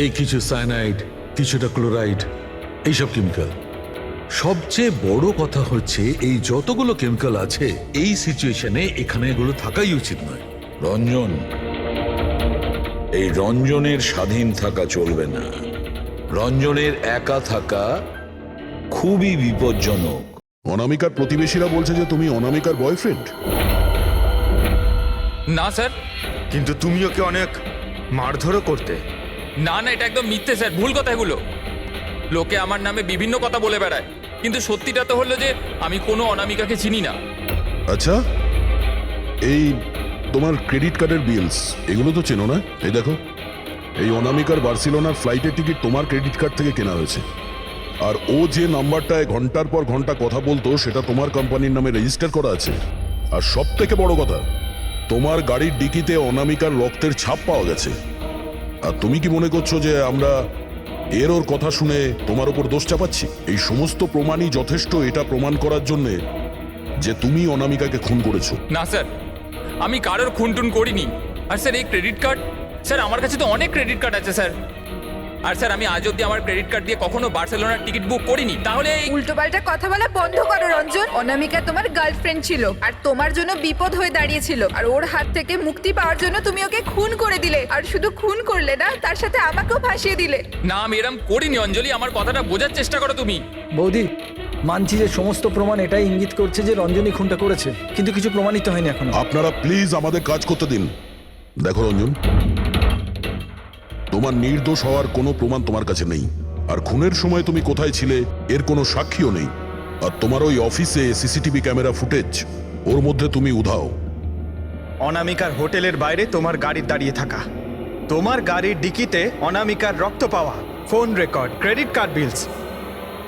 এই কিছু সায়ানাইড, কিছুটা ক্লোরাইড, এইসব কেমিক্যাল। সবচেয়ে বড় কথা হচ্ছে এই যতগুলো কেমিক্যাল আছে এই সিচুয়েশনে এখানে এগুলো থাকাই উচিত নয়। রঞ্জন, এই রঞ্জনের স্বাধীন থাকা চলবে না। রঞ্জনের একা থাকা খুবই বিপজ্জনক। অনামিকার প্রতিবেশীরা বলছে যে তুমি অনামিকার বয়ফ্রেন্ড। না স্যার। কিন্তু তুমি ওকে অনেক মারধরও করতে। না না, এটা একদম মিথ্যে স্যার, ভুল কথা এগুলো। লোকে আমার নামে বিভিন্ন কথা বলে বেড়ায়, কিন্তু সত্যিটা তো হলো যে আমি কোনো অনামিকাকে চিনি না। আচ্ছা, এই তোমার ক্রেডিট কার্ডের বিলস এগুলো তো চেনো না? এই দেখো, এই অনামিকার বার্সেলোনার ফ্লাইটের টিকিট তোমার ক্রেডিট কার্ড থেকে কেনা হয়েছে। আর ও যে নাম্বারটায় ঘন্টার পর ঘন্টা কথা বলতো সেটা তোমার কোম্পানির নামে রেজিস্টার করা আছে। আর সব থেকে বড় কথা, তোমার গাড়ির ডিকিতে অনামিকার রক্তের ছাপ পাওয়া গেছে। আর তুমি কি মনে করছো যে আমরা এর ওর কথা শুনে তোমার উপর দোষ চাপাচ্ছি? এই সমস্ত প্রমাণই যথেষ্ট এটা প্রমাণ করার জন্যে যে তুমি অনামিকাকে খুন করেছো। না স্যার, আমি কারোর খুনটুন করিনি। আর স্যার এই ক্রেডিট কার্ড, স্যার আমার কাছে তো অনেক ক্রেডিট কার্ড আছে স্যার। আর স্যার আমি আজ অব্দি আমার ক্রেডিট কার্ড দিয়ে কখনো বার্সেলোনার টিকিট বুক করিনি। তাহলে উল্টোপাল্টা কথা বলা বন্ধ করো রঞ্জন। অনামিকা তোমার গার্লফ্রেন্ড ছিল আর তোমার জন্য বিপদ হয়ে দাঁড়িয়েছিল, আর ওর হাত থেকে মুক্তি পাওয়ার জন্য তুমি ওকে খুন করে দিলে। আর শুধু খুন করলে না, তার সাথে আমাকেও ফাঁসিয়ে দিলে। না, আমি এরম করিনি অঞ্জলি, আমার কথাটা বোঝার চেষ্টা করো তুমি। বৌদি, মানছি যে সমস্ত প্রমাণ এটাই ইঙ্গিত করছে যে রঞ্জনী খুনটা করেছে, কিন্তু কিছু প্রমাণিত হয়নি এখনো। আপনারা প্লিজ আমাদের কাজ করতে দিন। দেখো রঞ্জন, তোমার নির্দোষ হওয়ার কোনো প্রমাণ তোমার কাছে নেই। আর খুনের সময় তুমি কোথায় ছিলে এর কোনো সাক্ষীও নেই। আর তোমার ওই অফিসে সিসিটিভি ক্যামেরা ফুটেজ, ওর মধ্যে তুমি উধাও। অনামিকার হোটেলের বাইরে তোমার গাড়ির দাঁড়িয়ে থাকা, তোমার গাড়ির ডিকিতে অনামিকার রক্ত পাওয়া, ফোন রেকর্ড, ক্রেডিট কার্ড বিলস,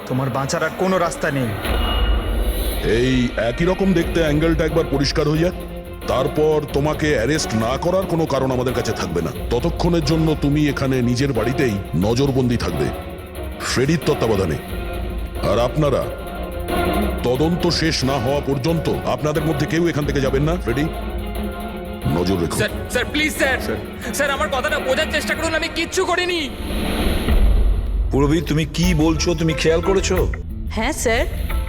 তোমার বাঁচার আর কোনো রাস্তা নেই। এই একই রকম দেখতে অ্যাঙ্গেলটা একবার পরিষ্কার হয়ে যাক, তারপর তোমাকে অ্যারেস্ট না করার কোনো কারণ আমাদের কাছে থাকবে না। ততক্ষণের জন্য তুমি এখানে নিজের বাড়িতেই নজরবন্দি থাকবে, ফ্রেডির তত্ত্বাবধানে। আর আপনারা তদন্ত শেষ না হওয়া পর্যন্ত আপনাদের মধ্যে কেউ এখান থেকে যাবেন না। ফ্রেডি, নজর রেখো। Sir sir please sir, sir আমার কথাটা বোঝার চেষ্টা করুন, আমি কিচ্ছু করিনি। পূরবী, তুমি কি বলছো তুমি খেয়াল করেছো? হ্যাঁ স্যার।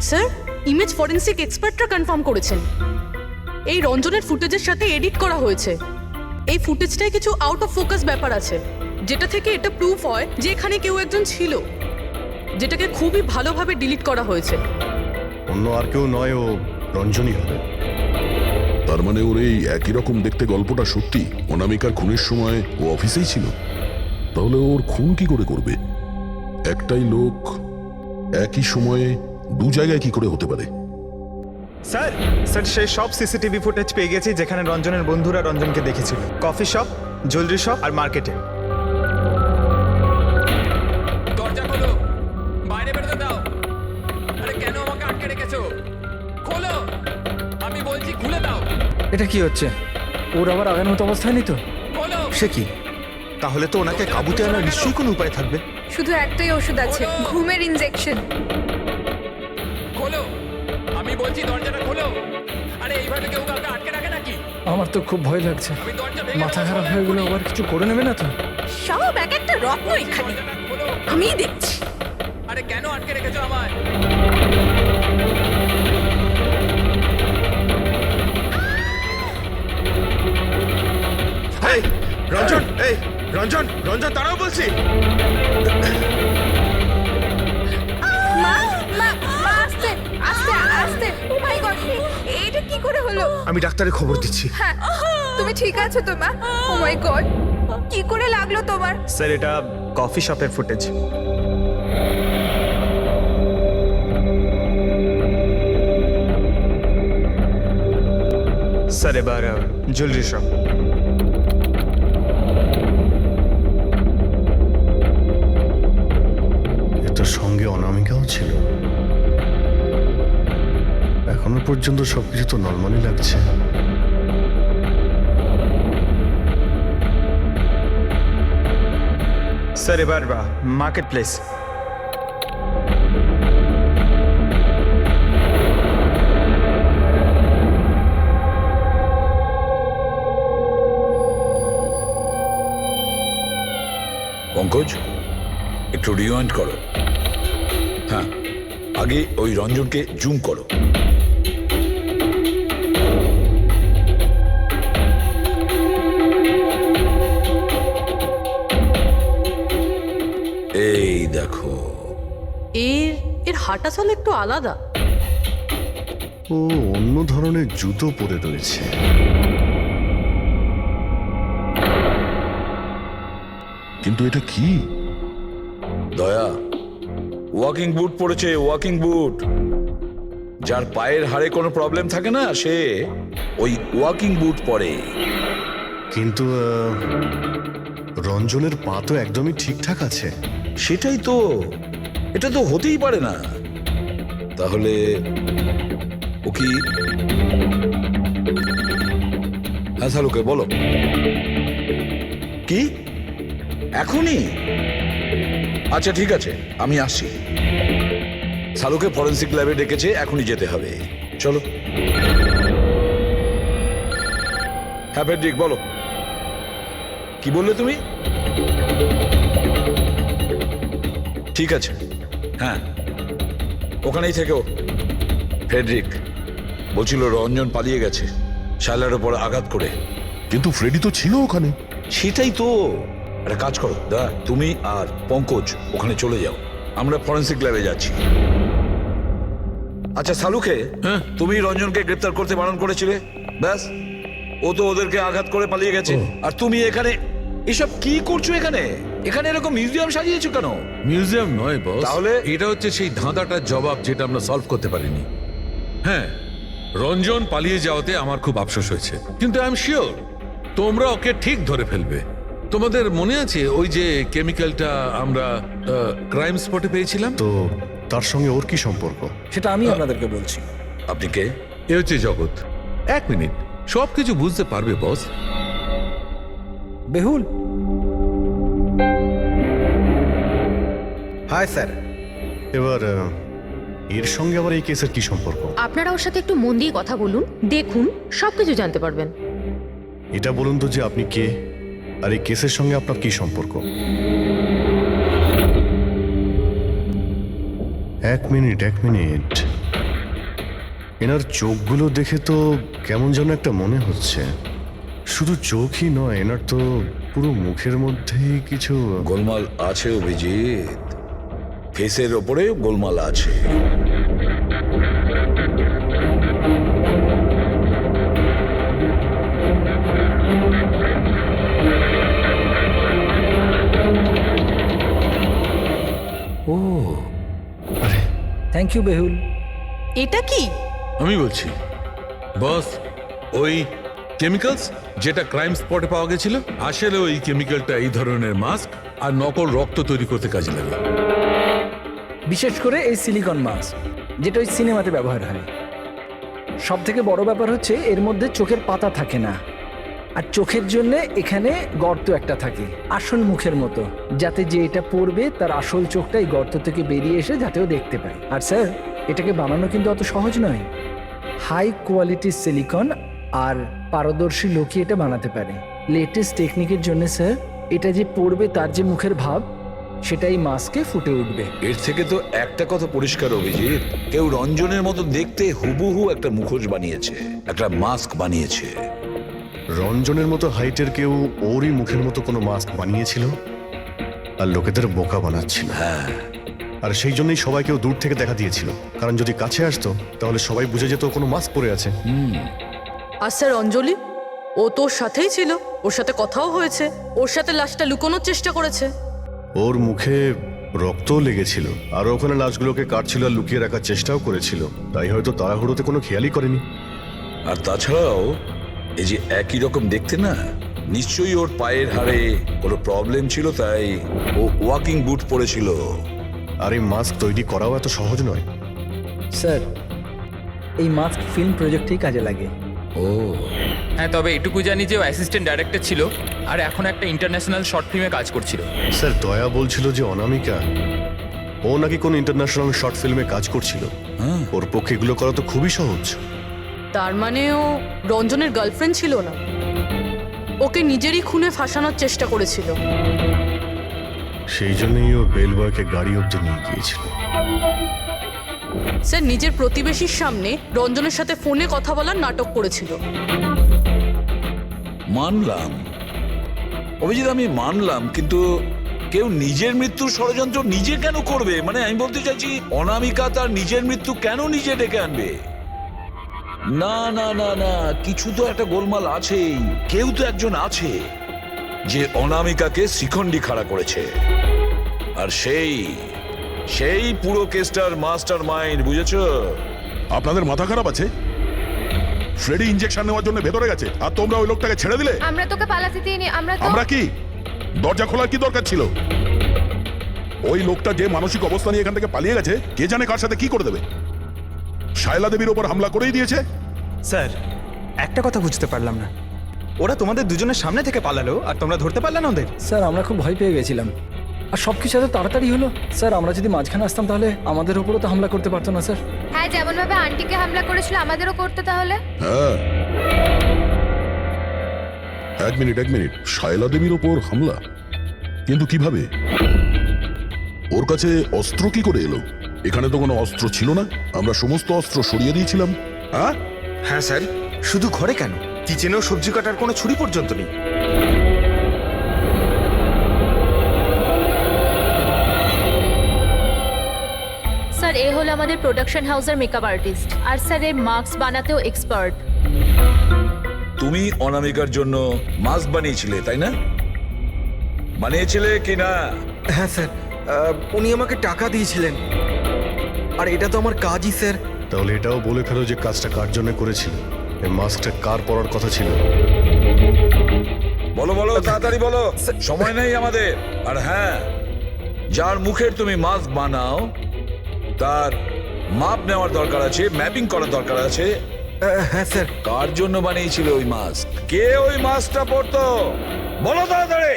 স্যার, ইমেজ ফরেন্সিক এক্সপার্টরা কনফার্ম করেছেন এই রঞ্জনের ফুটেজের সাথে এডিট করা হয়েছে। এই ফুটেজটায় কিছু আউট অফ ফোকাস ব্যাপার আছে, যেটা থেকে এটা প্রুফ হয় যে এখানে কেউ একজন ছিল, যেটাকে খুবই ভালোভাবে ডিলিট করা হয়েছে। অন্য আর কেউ নয়, ও রঞ্জনী হবে। তার মানে ওর এই একই রকম দেখতে গল্পটা সত্যি। অনামিকার খুনের সময় ও অফিসেই ছিল। তাহলে ওর খুন কি করে করবে? একটাই লোক একই সময়ে দু জায়গায় কি করে হতে পারে? স্যার, স্যার সেই সব সিসিটিভি ফুটেজ পেয়ে গেছি যেখানে রঞ্জনের বন্ধুরা রঞ্জনকে দেখেছিল। কফি শপ, জুয়েলারি শপ আর মার্কেটে। দরজা খোলো, বাইরে বেরোতে দাও। আরে কেন আমাকে আটকে রেখেছো? খোলো, আমি বলছি খুলে দাও। এটা কি হচ্ছে? ওর আবার আগের মতো অবস্থায় নেই তো? সে কি? তাহলে তো ওনাকে কাবুতে আনার নিশ্চয়ই কোনো উপায় থাকবে। শুধু একটাই ওষুধ আছে, ঘুমের ইনজেকশন। খোলো, আমি বলছি দরজাটা খোলো। আরে এইভাবে কেউ কাউকে আটকে রাখে নাকি? আমার তো খুব ভয় লাগছে, মাথা খারাপ হয়ে গেলে আবার কিছু করে নেবে না তো? সব এক একটা রত্ন এখানে, আমি দেখছি। আরে কেন আটকে রেখেছো আমায়? এই রঞ্জন, এই রঞ্জন, রঞ্জন দাঁড়াও বলছি। মা, মা, মা, আস্তে আস্তে আস্তে। ও মাই গড, এটা কি করে হলো? আমি ডাক্তারের খবর দিচ্ছি। হ্যাঁ, তুমি ঠিক আছো তো মা? ও মাই গড, কি করে লাগলো তোমার? স্যার, এটা কফি শপের ফুটেজ। স্যার এবার জুয়েলারি শপ। এটার সঙ্গে অনামিকাও ছিল। এখনো পর্যন্ত সবকিছু তো নর্মালি লাগছে। স্যার এবার মার্কেট প্লেস। পঙ্কজ, একটু রিওয়াইন্ড করো। হ্যাঁ, আগে ওই রঞ্জনকে জুম করো। এই দেখো, এর হাঁটা চল একটু আলাদা। ও অন্য ধরনের জুতো পরে রয়েছে। কিন্তু এটা কি? দয়া ওয়াকিং বুট পরেছে, ওয়াকিং বুট। যার পায়ের হাড়ে কোনো প্রবলেম থাকে না, সে ওই ওয়াকিং বুট পরে। কিন্তু রঞ্জনের পা তো একদমই ঠিকঠাক আছে। সেটাই তো, এটা তো হতেই পারে না। তাহলে ও কি? হ্যাঁ সালুকে বলো, কি এখনই? আচ্ছা ঠিক আছে, আমি আসছি। সালুকে ফরেন্সিক ল্যাবে ডেকেছে, এখনই যেতে হবে। চলো। হ্যাঁ ফেডরিক বলো, কি বললে তুমি? ঠিক আছে, হ্যাঁ ওখানেই থেকো। ফ্রেডরিক বলছিল রঞ্জন পালিয়ে গেছে শায়লার ওপর আঘাত করে। কিন্তু ফ্রেডি তো ছিল ওখানে। সেটাই তো। একটা কাজ করো দা, তুমি আর পঙ্কজ ওখানে চলে যাও, আমরা ফরেন্সিক ল্যাবে যাচ্ছি। আচ্ছা সালুকে, তুমি রঞ্জনকে গ্রেফতার করতে বারণ করেছিলে, ব্যাস ও তো ওদেরকে আঘাত করে পালিয়ে গেছে। আর তুমি এখানে এসব কি করছো? এখানে এখানে এরকম মিউজিয়াম সাজিয়েছো কেন? মিউজিয়াম নয় বস, তাহলে এটা হচ্ছে সেই ধাঁধাটার জবাব যেটা আমরা সলভ করতে পারিনি। হ্যাঁ, রঞ্জন পালিয়ে যাওয়াতে আমার খুব আফসোস হয়েছে, কিন্তু আই এম শিওর তোমরা ওকে ঠিক ধরে ফেলবে। তোমাদের মনে আছে ওই যে কেমিক্যালটা আমরা ক্রাইম স্পটে পেয়েছিলাম? তো তার সঙ্গে ওর কি সম্পর্ক? সেটা আমি আপনাদেরকে বলছি। আপনি কে? এ হচ্ছে জগৎ। এক মিনিট, সবকিছু বুঝতে পারবে বস। বেহুল, হাই স্যার। এবার এর সঙ্গে আবার এই কেসের কি সম্পর্ক? আপনারা ওর সাথে একটু মন দিয়ে কথা বলুন, দেখুন সবকিছু জানতে পারবেন। এটা বলুন তো যে আপনি কে, আর এই কেসের সঙ্গে আপনার কি সম্পর্ক? এক মিনিট। এনার চোখগুলো দেখে তো কেমন যেন একটা মনে হচ্ছে। শুধু চোখই নয়, এনার তো পুরো মুখের মধ্যেই কিছু গোলমাল আছে অভিজিৎ, ফেসের ওপরে গোলমাল আছে। ও থ্যাংক ইউ বেহুল। এটা কি? আমি বলছি বস, ওই কেমিক্যালস যেটা ক্রাইম স্পটে পাওয়া গেছিল, আসলে ওই কেমিক্যালটা এই ধরনের মাস্ক আর নকল রক্ত তৈরি করতে কাজে লাগে। বিশেষ করে এই সিলিকন মাস্ক, যেটা ওই সিনেমাতে ব্যবহার হয়। সব থেকে বড় ব্যাপার হচ্ছে এর মধ্যে চোখের পাতা থাকে না, আর চোখের জন্য এখানে গর্ত একটা থাকে আসল মুখের মতো, যাতে যে এটা পড়বে তার আসল চোখটা এই গর্ত থেকে বেরিয়ে এসে যাতেও দেখতে পায়। আর স্যার, এটাকে বানানো কিন্তু অত সহজ নয়। হাই কোয়ালিটির সিলিকন আর পারদর্শী লোকই এটা বানাতে পারে। লেটেস্ট টেকনিকের জন্য স্যার, এটা যে পড়বে তার যে মুখের ভাব, সেটাই মাস্কে ফুটে উঠবে। এর থেকে তো একটা কথা পরিষ্কার অভিজিৎ, কেউ রঞ্জনের মতো দেখতে হুবহু একটা মুখোশ বানিয়েছে, একটা মাস্ক বানিয়েছে। রঞ্জনের মতো হাইটের কেউ ওরই মুখের মতো কোনো মাস্ক বানিয়েছিল আর লোকেদের বোকা বানাচ্ছিল। হ্যাঁ, আর সেই জন্যই সবাইকেও দূর থেকে দেখা দিয়েছিল, কারণ যদি কাছে আসতো তাহলে সবাই বুঝে যেত কোনো মাস্ক পরে আছে। আর স্যার অঞ্জলি, ও তোর সাথেই ছিল, ওর সাথে কথাও হয়েছে, ওর সাথে লাশটা লুকোনোর চেষ্টা করেছে। ওর মুখে রক্তও লেগেছিল, আর ওখানে লাশগুলোকে কাটছিল আর লুকিয়ে রাখার চেষ্টাও করেছিল, তাই হয়তো তাড়াহুড়োতে কোনো খেয়ালই করেনি। আর তাছাড়াও এই যে একই রকম দেখতে না, নিশ্চয়ই ওর পায়ের হাড়ে কোনো প্রবলেম ছিল, তাই ও ওয়াকিং বুট পরেছিল। আর এই মাস্ক তৈরি করাও এত সহজ নয়। স্যার, এই মাস্ক ফিল্ম প্রজেক্টেই কাজে লাগে। ও হ্যাঁ, তবে এটুকু জানি যে ও অ্যাসিস্ট্যান্ট ডাইরেক্টর ছিল আর এখন একটা ইন্টারন্যাশনাল শর্ট ফিল্মে কাজ করছিল। স্যার, দয়া বলছিল যে অনামিকা ও নাকি কোন ইন্টারন্যাশনাল শর্ট ফিল্মে কাজ করছিল। ওর পক্ষে এগুলো করা তো খুবই সহজ। তার মানে ও রঞ্জনের গার্লফ্রেন্ড ছিল না, ওকে নিজেরই খুনে ফাঁসানোর চেষ্টা করেছিল। সেই জন্যই ও বেল বয়কে গাড়ি অব্দি নিয়ে গিয়েছিল। স্যার নিজের প্রতিবেশীর সামনে রঞ্জনের সাথে ফোনে কথা বলার নাটক করেছিল। মানলাম অভিজিৎ, আমি মানলাম, কিন্তু কেউ নিজের মৃত্যুর ষড়যন্ত্র নিজে কেন করবে? মানে আমি বলতে চাইছি, অনামিকা তার নিজের মৃত্যু কেন নিজে ডেকে আনবে? না না না না, কিছু তো একটা গোলমাল আছেই। কেউ তো একজন আছে যে অনামিকাকে শিখণ্ডি খাড়া করেছে, আর সেই পুরো কেসটার মাস্টার মাইন্ড, বুঝেছো? আপনাদের মাথা খারাপ আছে? ফ্রেডি ইনজেকশন নেওয়ার জন্য ভেতরে গেছে আর তোমরা ওই লোকটাকে ছেড়ে দিলে। আমরা তোকে পালাতে দিইনি। আমরা কি দরজা খোলার কি দরকার ছিল? ওই লোকটা যে মানসিক অবস্থা নিয়ে এখান থেকে পালিয়ে গেছে, কে জানে কার সাথে কি করে দেবে। শায়লা দেবীর ওপর হামলা করেই দিয়েছে। স্যার, একটা কথা বুঝতে পারলাম না, ওরা তোমাদের দুজনের সামনে থেকে পালালো আর তোমরা ধরতে পারলে না ওদের? স্যার আমরা খুব ভয় পেয়ে গেছিলাম, আর সব কিছু এত তাড়াতাড়ি হলো। স্যার আমরা যদি মাঝখানে আসতাম তাহলে আমাদের উপরও তো হামলা করতে পারতো না স্যার। হ্যাঁ, যেমন ভাবে আন্টিকে হামলা করেছিল আমাদেরও করতে তাহলে। হ্যাঁ, এক মিনিট, শায়লা দেবীর ওপর হামলা? কিন্তু কিভাবে? ওর কাছে অস্ত্র কি করে এলো? এখানে তো কোনো অস্ত্র ছিল না, আমরা সমস্ত অস্ত্র সরিয়ে দিয়েছিলাম। হ্যাঁ স্যার, শুধু ঘরে কেন, কিচেনেও সবজি কাটার কোনো ছুরি পর্যন্ত নেই। স্যার এ হলো আমাদের প্রোডাকশন হাউসের মেকআপ আর্টিস্ট, আর স্যার এ মাস্ক বানাতেও এক্সপার্ট। তুমি অনামিকার জন্য মাস্ক বানিয়েছিলে, তাই না? বানিয়েছিলে কি না? হ্যাঁ স্যার, উনি আমাকে টাকা দিয়েছিলেন, আর এটা তো আমার কাজই স্যার। তাহলে এটাও বলে ফেলো যে কাজটা কার জন্য করেছিল, এই মাস্কটা কার পরার কথা ছিল। বলো বলো, তাড়াতাড়ি বলো, সময় নেই আমাদের। আর হ্যাঁ, যার মুখের তুমি মাস্ক বানাও তার মাপ নেওয়ার দরকার আছে, ম্যাপিং করার দরকার আছে। হ্যাঁ স্যার। কার জন্য বানিয়েছিল ওই মাস্ক? কে ওই মাস্কটা পরতো? বলো তাড়াতাড়ি।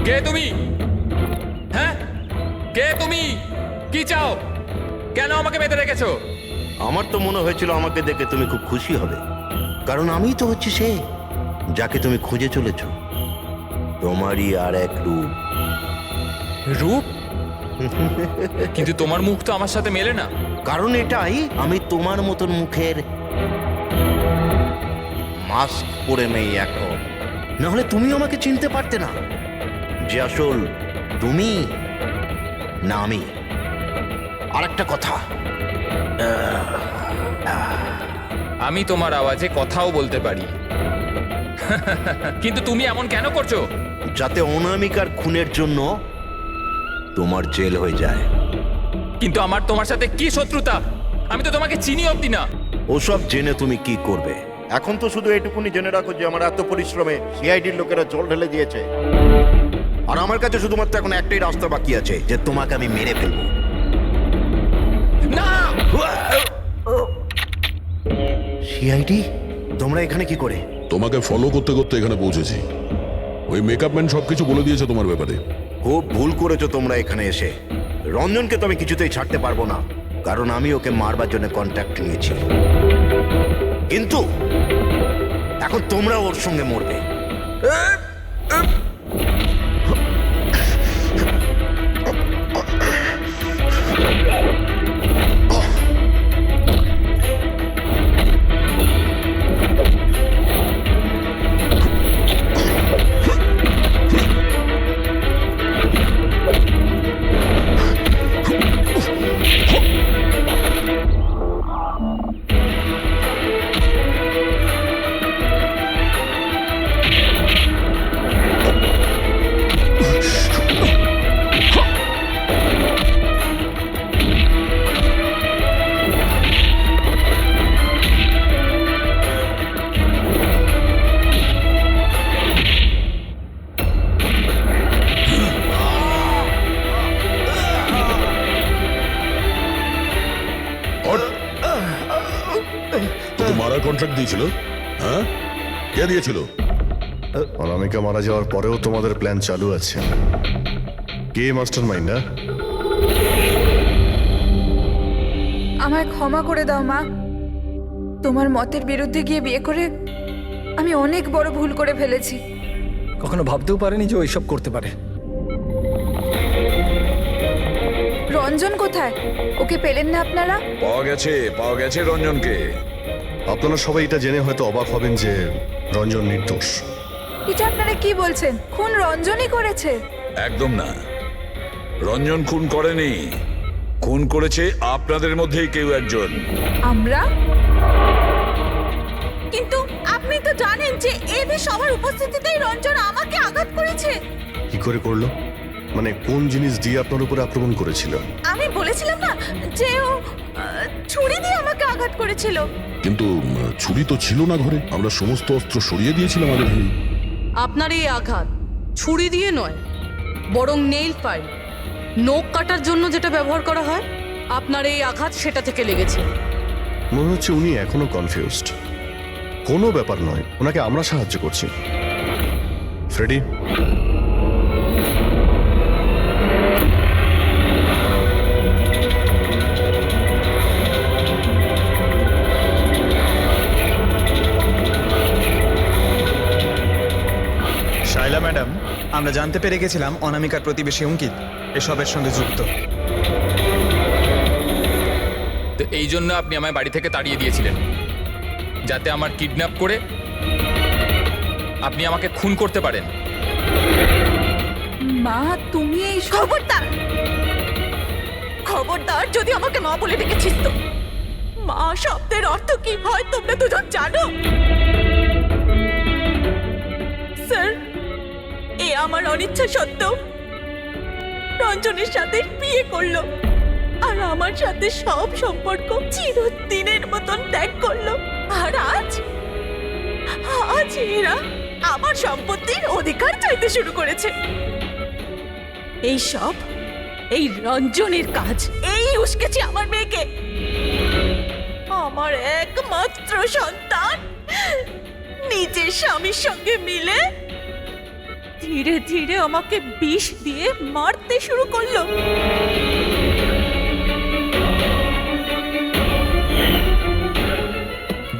কে তুমি? হ্যাঁ, কে তুমি? কি চাও? কেন আমাকে বেঁধে রেখেছো? আমার তো মনে হয়েছিল আমাকে দেখে তুমি খুব খুশি হবে, কারণ আমি তো হচ্ছি সে যাকে তুমি খুঁজে চলেছ। তোমারই আর এক রূপ। রূপ? কিন্তু তোমার মুখ তো আমার সাথে মেলে না। কারণ এটাই, আমি তোমার মতন মুখের মাস্ক পরে নেই এখন, নাহলে তুমি আমাকে চিনতে পারতে না যে আসল তুমি না আমি। আরেকটা কথা, আমি তোমার আওয়াজে কথাও বলতে পারি, কিন্তু তুমি এমন কেন করছো? যাতে অনামিকার খুনের জন্য তোমার জেল হয়ে যায়। কিন্তু আমার তোমার সাথে কি শত্রুতা? আমি তো তোমাকে চিনি অব্দি না। ওসব জেনে তুমি কি করবে? এখন তো শুধু এটুকুনি জেনে রাখো যে আমার এত পরিশ্রমে সিআইডির লোকেরা জল ঢেলে দিয়েছে, আর আমার কাছে শুধুমাত্র এখন একটাই রাস্তা বাকি আছে, যে তোমাকে আমি মেরে ফেলবো। না! সিআইডি, তোমরা এখানে কি করে? তোমাকে ফলো করতে করতে এখানে পৌঁছেছি। ওই মেকআপ ম্যান সবকিছু বলে দিয়েছে তোমার ব্যাপারে। খুব ভুল করেছো তোমরা এখানে এসে। রঞ্জনকে তো আমি কিছুতেই ছাড়তে পারবো না, কারণ আমি ওকে মারবার জন্য কন্ট্যাক্ট নিয়েছি। কিন্তু এখন তোমরা ওর সঙ্গে মরবে। কন্ট্রাক্ট দিয়েছিল? হ্যাঁ, কে দিয়েছিল? অনামিকা মারা যাওয়ার পরেও তোমাদের প্ল্যান চালু আছে। কে মাস্টার মাইন্ড? আমায় ক্ষমা করে দাও মা। তোমার মতের বিরুদ্ধে গিয়ে বিয়ে করে আমি অনেক বড় ভুল করে ফেলেছি। কখনো ভাবতেও পারেনি যে ও এসব করতে পারে। রঞ্জন কোথায়? ওকে পেলেন না আপনারা? পাওয়া গেছে রঞ্জনকে। আপনারা সবাই এটা জেনে হয়তো অবাক হবেন যে রঞ্জন নির্দোষ। এটা আপনারা কি বলছেন? খুন রঞ্জনই করেছে? একদম না, রঞ্জন খুন করেনি। খুন করেছে আপনাদের মধ্যেই কেউ একজন। আমরা? কিন্তু আপনি তো জানেন যে এদের সবার উপস্থিতিতেই রঞ্জন আমাকে আঘাত করেছে। কি করে করলো? মানে কোন জিনিস দিয়ে আপনার উপরে আক্রমণ করেছিল? আমি বলেছিলাম না যে ও ছুরি দিয়ে আমাকে আঘাত করেছিল। কিন্তু ছুরি তো ছিল না ঘরে, আমরা সমস্ত অস্ত্র সরিয়ে দিয়েছিলাম আগে থেকেই। আপনার এই আঘাত ছুরি দিয়ে নয়, বরং নেইল ফাইল, নখ কাটার জন্য যেটা ব্যবহার করা হয়, আপনার এই আঘাত সেটা থেকে লেগেছে। মনে হচ্ছে উনি এখনো কনফিউজড। কোনো ব্যাপার নয়, ওনাকে আমরা সাহায্য করছি। ফ্রেডি, শাইলা ম্যাডাম, আমরা জানতে পেরে গেছিলাম অনামিকার প্রতিবেশী অঙ্কিত এসবের সঙ্গে যুক্ত। তো এই জন্য আপনি আমায় বাড়ি থেকে তাড়িয়ে দিয়েছিলেন, যাতে আমার কিডন্যাপ করে আপনি আমাকে খুন করতে পারেন। মা, তুমি এই খবরদার, খবরদার যদি আমাকে মা বলে ডেকেছিস তো। মা শব্দের অর্থ কি হয় তোমরা দুজন জানো? স্যার, এ আমার অনিচ্ছা সত্ত্বেও রঞ্জনের সাথে বিয়ে করলো আর আমার সাথে সব সম্পর্ক চিরদিনের মতন ত্যাগ করলো। আর আজ এরা আমার সম্পত্তির অধিকার চাইতে শুরু করেছে। এই সব এই রঞ্জনের কাজ। এই উস্কেছে আমার মেয়েকে, আমার একমাত্র সন্তান, নিজের স্বামীর সঙ্গে মিলে ধীরে ধীরে আমাকে বিষ দিয়ে মারতে শুরু করলো।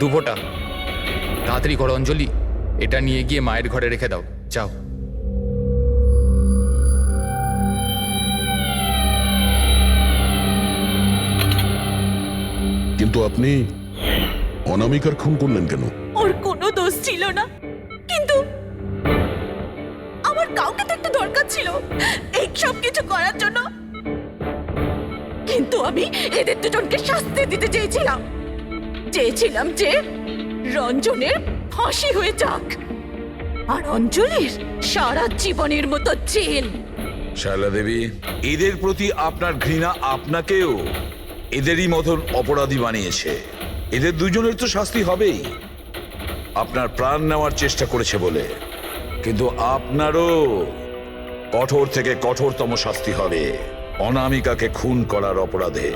দুপোটা তাড়াতাড়ি করো অঞ্জলি, এটা নিয়ে গিয়ে মায়ের ঘরে রেখে দাও, যাও। কিন্তু আপনি অনামিকার খুন করলেন কেন? ওর কোনো দোষ ছিল না, কিন্তু আমার কাউকে তো একটু দরকার ছিল এই সব কিছু করার জন্য। কিন্তু আমি এদের দুজনকে শাস্তি দিতে চেয়েছিলাম যে রঞ্জনের ফাঁসি হয়ে যাক আর অঞ্জলির সারা জীবনের মতো জেল। শায়লা দেবী, এদের প্রতি আপনার ঘৃণা আপনাকেও এদেরই মতন অপরাধী বানিয়েছে। এদের দুজনের তো শাস্তি হবেই, আপনার প্রাণ নেওয়ার চেষ্টা করেছে বলে। কিন্তু আপনারও কঠোর থেকে কঠোরতম শাস্তি হবে অনামিকাকে খুন করার অপরাধে।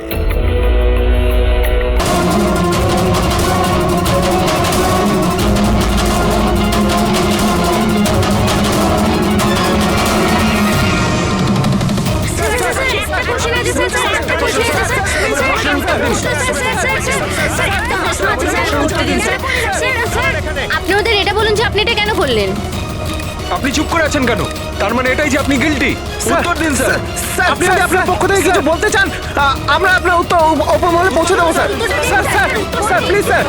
আপনি ওদের এটা বলুন যে আপনি এটা কেন করলেন? আপনি চুপ করে আছেন কেন? তার মানে এটাই যে আপনি গিল্টি? উত্তর দিন স্যার। আপনি যদি আপনার পক্ষ থেকে কিছু বলতে চান, আমরা আপনার উত্তর ওপর মহলে পৌঁছে দেবো sir. Sir sir sir please sir.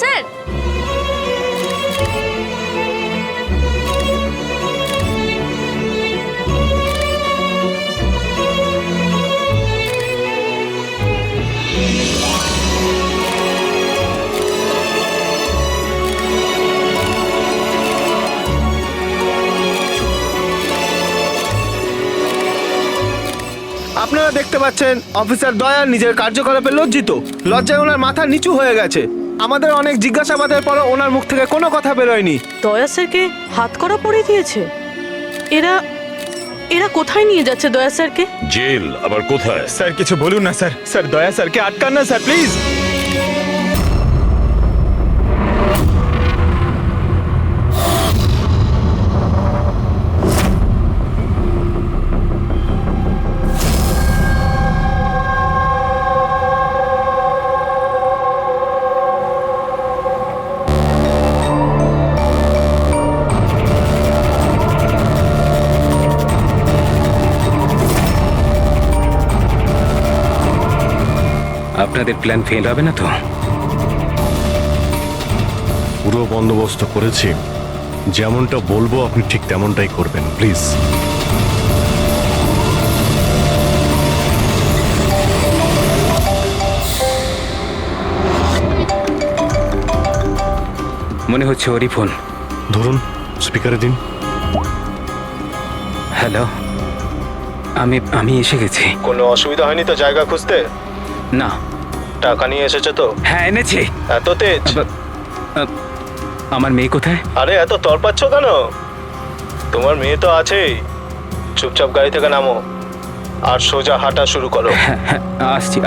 Sir, আপনারা দেখতে পাচ্ছেন অফিসার দয়া নিজের কার্যকলাপে লজ্জিত। লজ্জায় ওনার মাথা নিচু হয়ে গেছে। আমাদের অনেক জিজ্ঞাসাবাদের পরও ওনার মুখ থেকে কোনো কথা বেরোয়নি। দয়া স্যারকে হাত করা পরিয়ে দিয়েছে। এরা কোথায় নিয়ে যাচ্ছে দয়া স্যারকে? জেল আবার কোথায়? স্যার কিছু বলুন না স্যার। স্যার দয়া স্যারকে আটকান না স্যার, প্লিজ। আপনাদের প্ল্যান ফেল হবে না তো? পুরো বন্দোবস্ত করেছি, যেমনটা বলবো আপনি ঠিক তেমনটাই করবেন, প্লিজ। মনে হচ্ছে ওরই ফোন। ধরুন, স্পিকারে দিন। হ্যালো, আমি এসে গেছি। কোনো অসুবিধা হয়নি তো জায়গা খুঁজতে? না। টাকা নিয়ে এসেছে তো? হ্যাঁ, এনেছি। এত তেজ? আমার মেয়ে কোথায়? আরে এত তড়পাচ্ছ কেন? তোমার মেয়ে তো আছেই। চুপচাপ গাড়ি থেকে নামো আর সোজা হাঁটা শুরু করো। হ্যাঁ, আসছি।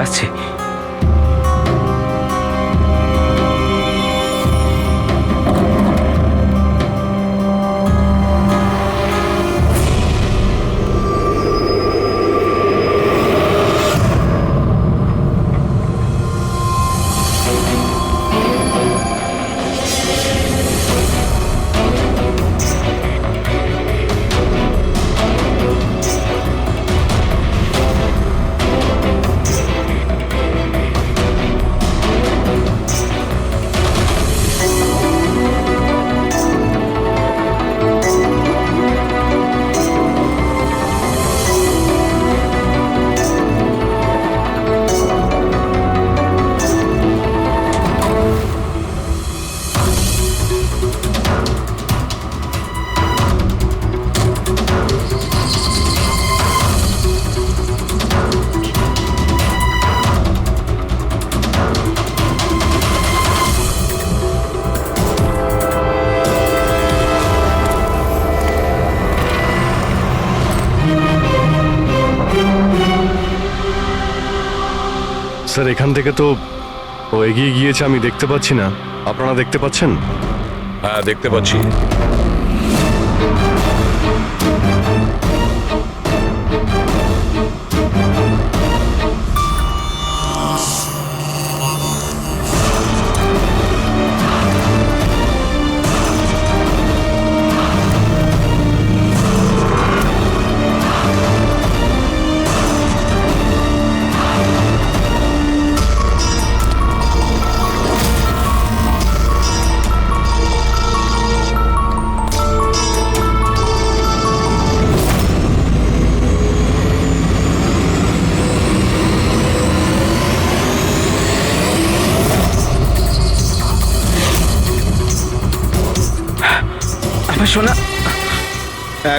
স্যার, এখান থেকে তো ও এগিয়ে গিয়েছে, আমি দেখতে পাচ্ছি না। আপনারা দেখতে পাচ্ছেন? হ্যাঁ, দেখতে পাচ্ছি। শোনা,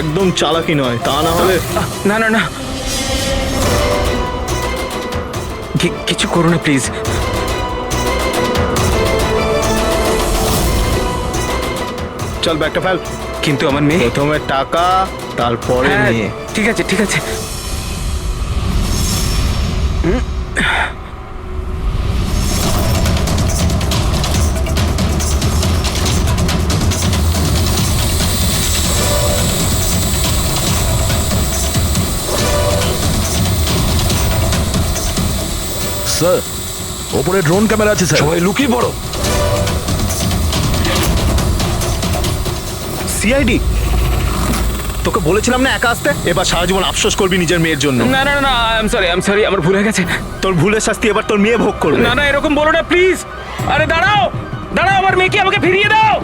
একদম চালাকি নয়, তা না হলে। না, কিছু করো না প্লিজ। চল, ব্যাগটা ফেল। কিন্তু আমার মেয়ে। প্রথমে টাকা, তারপরে মেয়ে। ঠিক আছে। স্যার, ওপরে ড্রোন ক্যামেরা আছে স্যার। সবাই লুকিয়ে পড়ো। সিআইডি, তোকে বলেছিলাম না একা আসতে? এবার সারা জীবন আফসোস করবি নিজের মেয়ের জন্য। না, আই এম সরি, আমার ভুল হয়ে গেছে। তোর ভুলের শাস্তি এবার তোর মেয়ে ভোগ করবে। না, এরকম বলো না প্লিজ। আরে দাঁড়াও, আমার মেয়েকে আমাকে ফিরিয়ে দাও।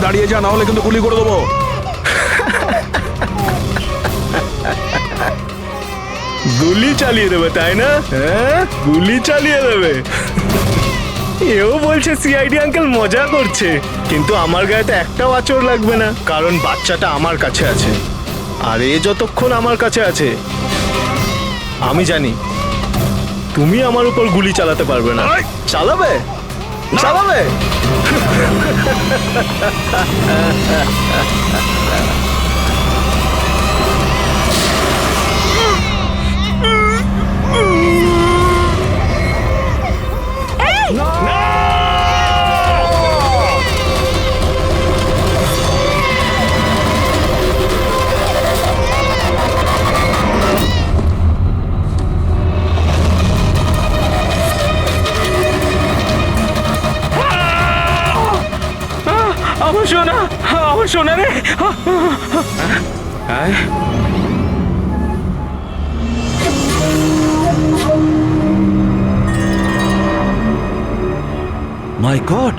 দাঁড়িয়ে যা, না হলে কিন্তু গুলি করে দেবো। গুলি চালিয়ে দেবে তাই না? হ্যাঁ, গুলি চালিয়ে দেবে। এও বলছে সিআইডি আঙ্কেল মজা করছে, কিন্তু আমার গায়ে তো একটাও আঁচড় লাগবে না, কারণ বাচ্চাটা আমার কাছে আছে। আর এ যতক্ষণ আমার কাছে আছে, আমি জানি তুমি আমার উপর গুলি চালাতে পারবে না। চালাবে? চালাবে? আমার সোনা, আমার সোনা রে। মাই গড,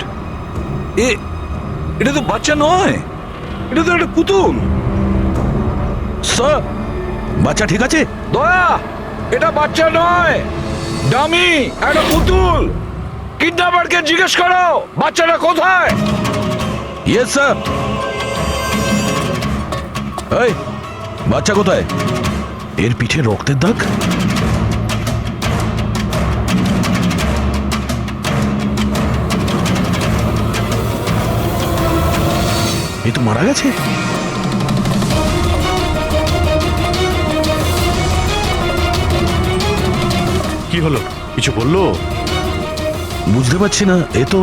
এটা তো বাচ্চা নয়, এটা তো একটা পুতুল। স্যার, বাচ্চা ঠিক আছে? দয়া, এটা বাচ্চা নয়, ডামি, একটা পুতুল। কিডন্যাপারকে জিজ্ঞেস করো বাচ্চাটা কোথায়। Yes sir. এই বাচ্চা কোথায়? এর পিঠে রক্তের দাগ। এ তো মারা গেছে। কি হলো? কিছু বললো? বুঝতে পারছি না, এ তো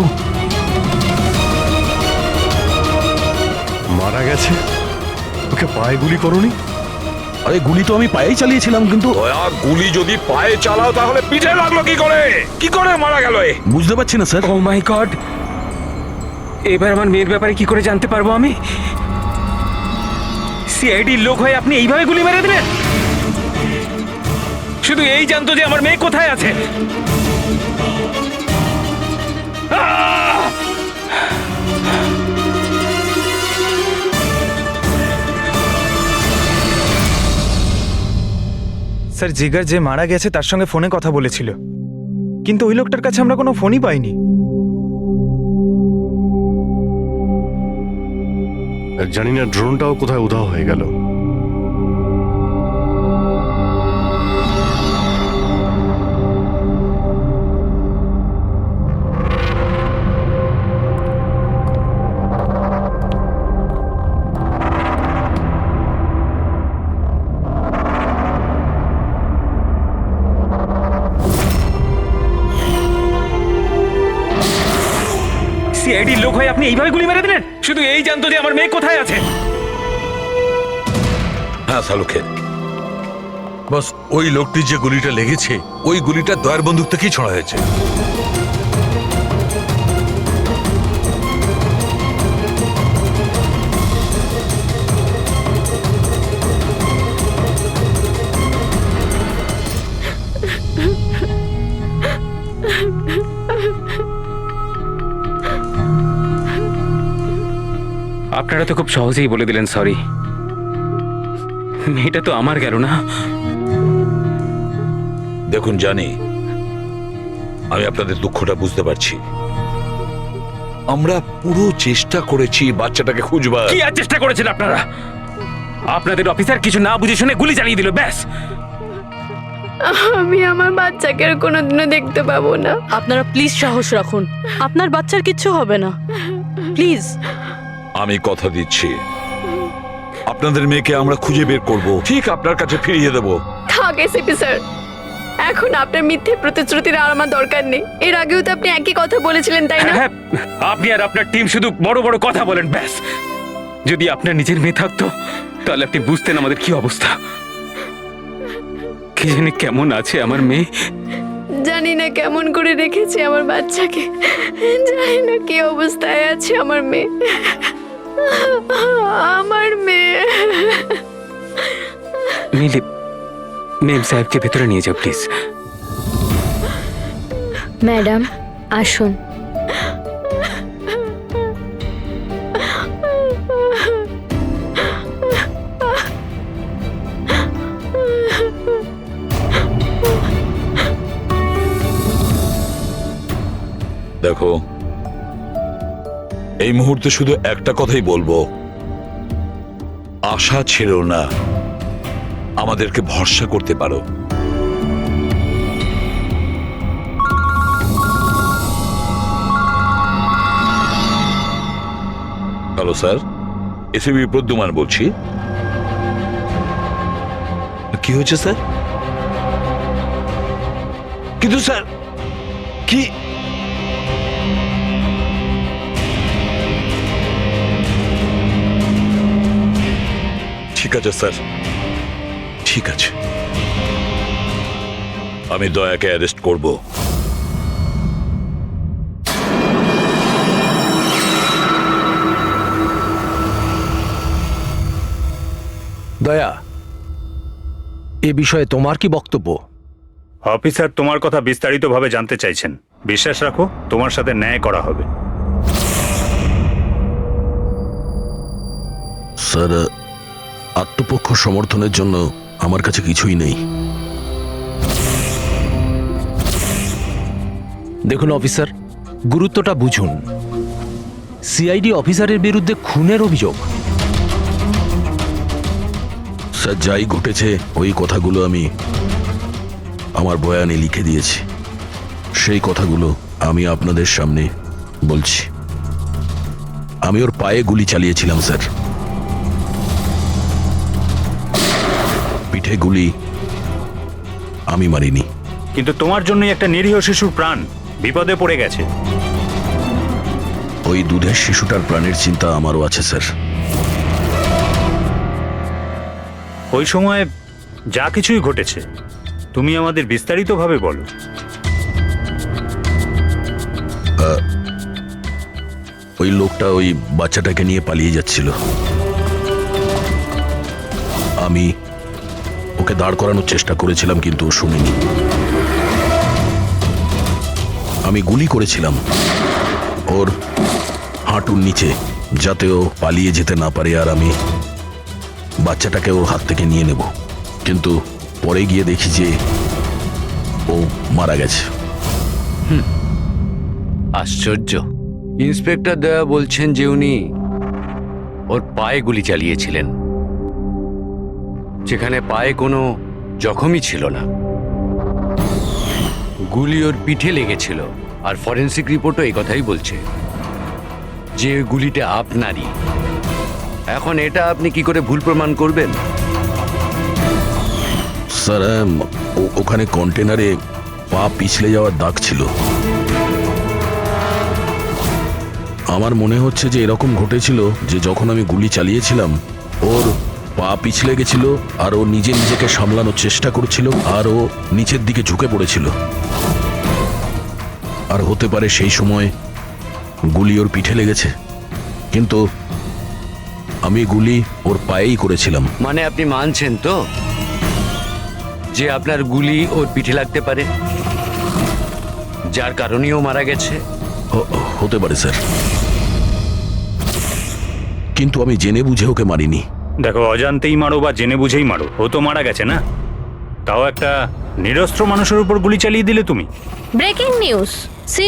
মারা গেছে। ওকে পায়ে গুলি করনি? আরে গুলি তো আমি পায়েই চালিয়েছিলাম, কিন্তু গুলি যদি পায়ে চালাও তাহলে পিঠে লাগলো কি করে? কি করে মারা গেল? বুঝতে পারছি না স্যার। ও মাই গড, এবার আমার মেয়ের ব্যাপারে কি করে জানতে পারবো আমি? সিআইডির লোক হয়ে আপনি এইভাবে গুলি মেরে দিলেন? শুধু এই জানতো যে আমার মেয়ে কোথায় আছে। স্যার, জিগার যে মারা গেছে তার সঙ্গে ফোনে কথা বলেছিল, কিন্তু ওই লোকটার কাছে আমরা কোনো ফোনই পাইনি। জানি না ড্রোনটাও কোথায় উধাও হয়ে গেল। সিআইডির লোক হয়ে আপনি এইভাবে গুলি মেরে দিলেন? শুধু এই জানতো যে আমার মেয়ে কোথায় আছে। হ্যাঁ সালুকে, বস ওই লোকটি যে গুলিটা লেগেছে ওই গুলিটা দয়ার বন্দুক থেকেই ছোড়া হয়েছে। আপনারা তো খুব সহজেই বলে দিলেন সরি। মেয়েটা তো আমার গেল না। দেখুন, জানি আমি আপনাদের দুঃখটা বুঝতে পারছি। আমরা পুরো চেষ্টা করেছি বাচ্চাটাকে খুঁজবার। কি আর চেষ্টা করেছেন আপনারা? আপনাদের অফিসার কিছু না বুঝে শুনে গুলি চালিয়ে দিল, ব্যাস। আমি আমার বাচ্চাকে আর কোনোদিনও দেখতে পাবো না। আপনারা প্লিজ সাহস রাখুন, আপনার বাচ্চার কিচ্ছু হবে না, প্লিজ। আমি কথা দিচ্ছি, আপনাদের মেয়েকে আমরা খুঁজে বের করব, ঠিক আপনার কাছে ফিরিয়ে দেব। থাক এসিপি স্যার, এখন আপনার মিথ্যে প্রতিশ্রুতির আর আমার দরকার নেই। এর আগেও তো আপনি একই কথা বলেছিলেন, তাই না? হ্যাঁ, আপনি আর আপনার টিম শুধু বড় বড় কথা বলেন, ব্যাস। যদি আপনার নিজের মেয়ে থাকতো তাহলে আপনি বুঝতেন আমাদের কি অবস্থা। কি জানি কেমন আছে আমার মেয়ে। জানি না কেমন করে রেখেছে আমার বাচ্চাকে, জানি না কি অবস্থায় আছে আমার মেয়ে। আমার মেয়ে। মিলি, মেম সাহেবকে ভেতরে নিয়ে যাও প্লিজ। ম্যাডাম আসুন। দেখো, এই মুহূর্তে শুধু একটা কথাই বলবো, আশা ছেড়ো না, আমাদেরকে ভরসা করতে পারো। হ্যালো স্যার, এসিবি প্রদ্যুমান বলছি। কি হয়েছে স্যার? কিন্তু স্যার কি ঠিক আছে স্যার, ঠিক আছে, আমি দয়াকে অ্যারেস্ট করব। দয়া, এ বিষয়ে তোমার কি বক্তব্য? অফিসার তোমার কথা বিস্তারিতভাবে জানতে চাইছেন। বিশ্বাস রাখো, তোমার সাথে ন্যায় করা হবে। স্যার, আত্মপক্ষ সমর্থনের জন্য আমার কাছে কিছুই নেই। দেখুন অফিসার, গুরুত্বটা বুঝুন। সিআইডি অফিসারের বিরুদ্ধে খুনের অভিযোগ। স্যার, যাই ঘটেছে ওই কথাগুলো আমি আমার বয়ানে লিখে দিয়েছি। সেই কথাগুলো আমি আপনাদের সামনে বলছি। আমি ওর পায়ে গুলি চালিয়েছিলাম স্যার, পিঠে গুলি আমি মারিনি। কিন্তু তোমার জন্যই একটা নিরীহ শিশুর প্রাণ বিপদে পড়ে গেছে। ওই দুধের শিশুটার প্রাণের চিন্তা আমারও আছে স্যার। ওই সময় যা কিছুই ঘটেছে তুমি আমাদের বিস্তারিতভাবে বলো। ওই লোকটা ওই বাচ্চাটাকে নিয়ে পালিয়ে যাচ্ছিল। আমি ওকে দাঁড় করানোর চেষ্টা করেছিলাম, কিন্তু ও শুনিনি। আমি গুলি করেছিলাম ওর হাঁটুর নিচে, যাতে ও পালিয়ে যেতে না পারে, আর আমি বাচ্চাটাকে ওর হাত থেকে নিয়ে নেব। কিন্তু পরে গিয়ে দেখি যে ও মারা গেছে। আশ্চর্য। ইন্সপেক্টর দয়া বলছেন যে উনি ওর পায়ে গুলি চালিয়েছিলেন, যেখানে পায়ে কোনো জখমই ছিল না। গুলি ওর পিঠে লেগেছিল, আর ফরেন্সিক রিপোর্টও এই কথাই বলছে যে গুলিটা আপনারই। এখন এটা আপনি কি করে ভুল প্রমাণ করবেন? স্যার, ওখানে কন্টেনারে পা পিছলে যাওয়ার দাগ ছিল। আমার মনে হচ্ছে যে এরকম ঘটেছিল যে যখন আমি গুলি চালিয়েছিলাম ওর পা পিছলে গেছিল, আর ও নিজেকে সামলানোর চেষ্টা করছিল, আর ও নিচের দিকে ঝুঁকে পড়েছিল। আর হতে পারে সেই সময় গুলি ওর পিঠে লেগেছে, কিন্তু আমি গুলি ওর পায়েই করেছিলাম। মানে আপনি মানছেন তো যে আপনার গুলি ওর পিঠে লাগতে পারে, যার কারণেও মারা গেছে? হতে পারে স্যার, কিন্তু আমি জেনে বুঝে ওকে মারিনি। দেখো, অজান্তেই মারো বা জেনে বুঝেই মারো, ও তো মারা গেছে না। তাও একটা নিরস্ত্র মানুষের উপর গুলি চালিয়ে দিলে তুমি। Breaking news,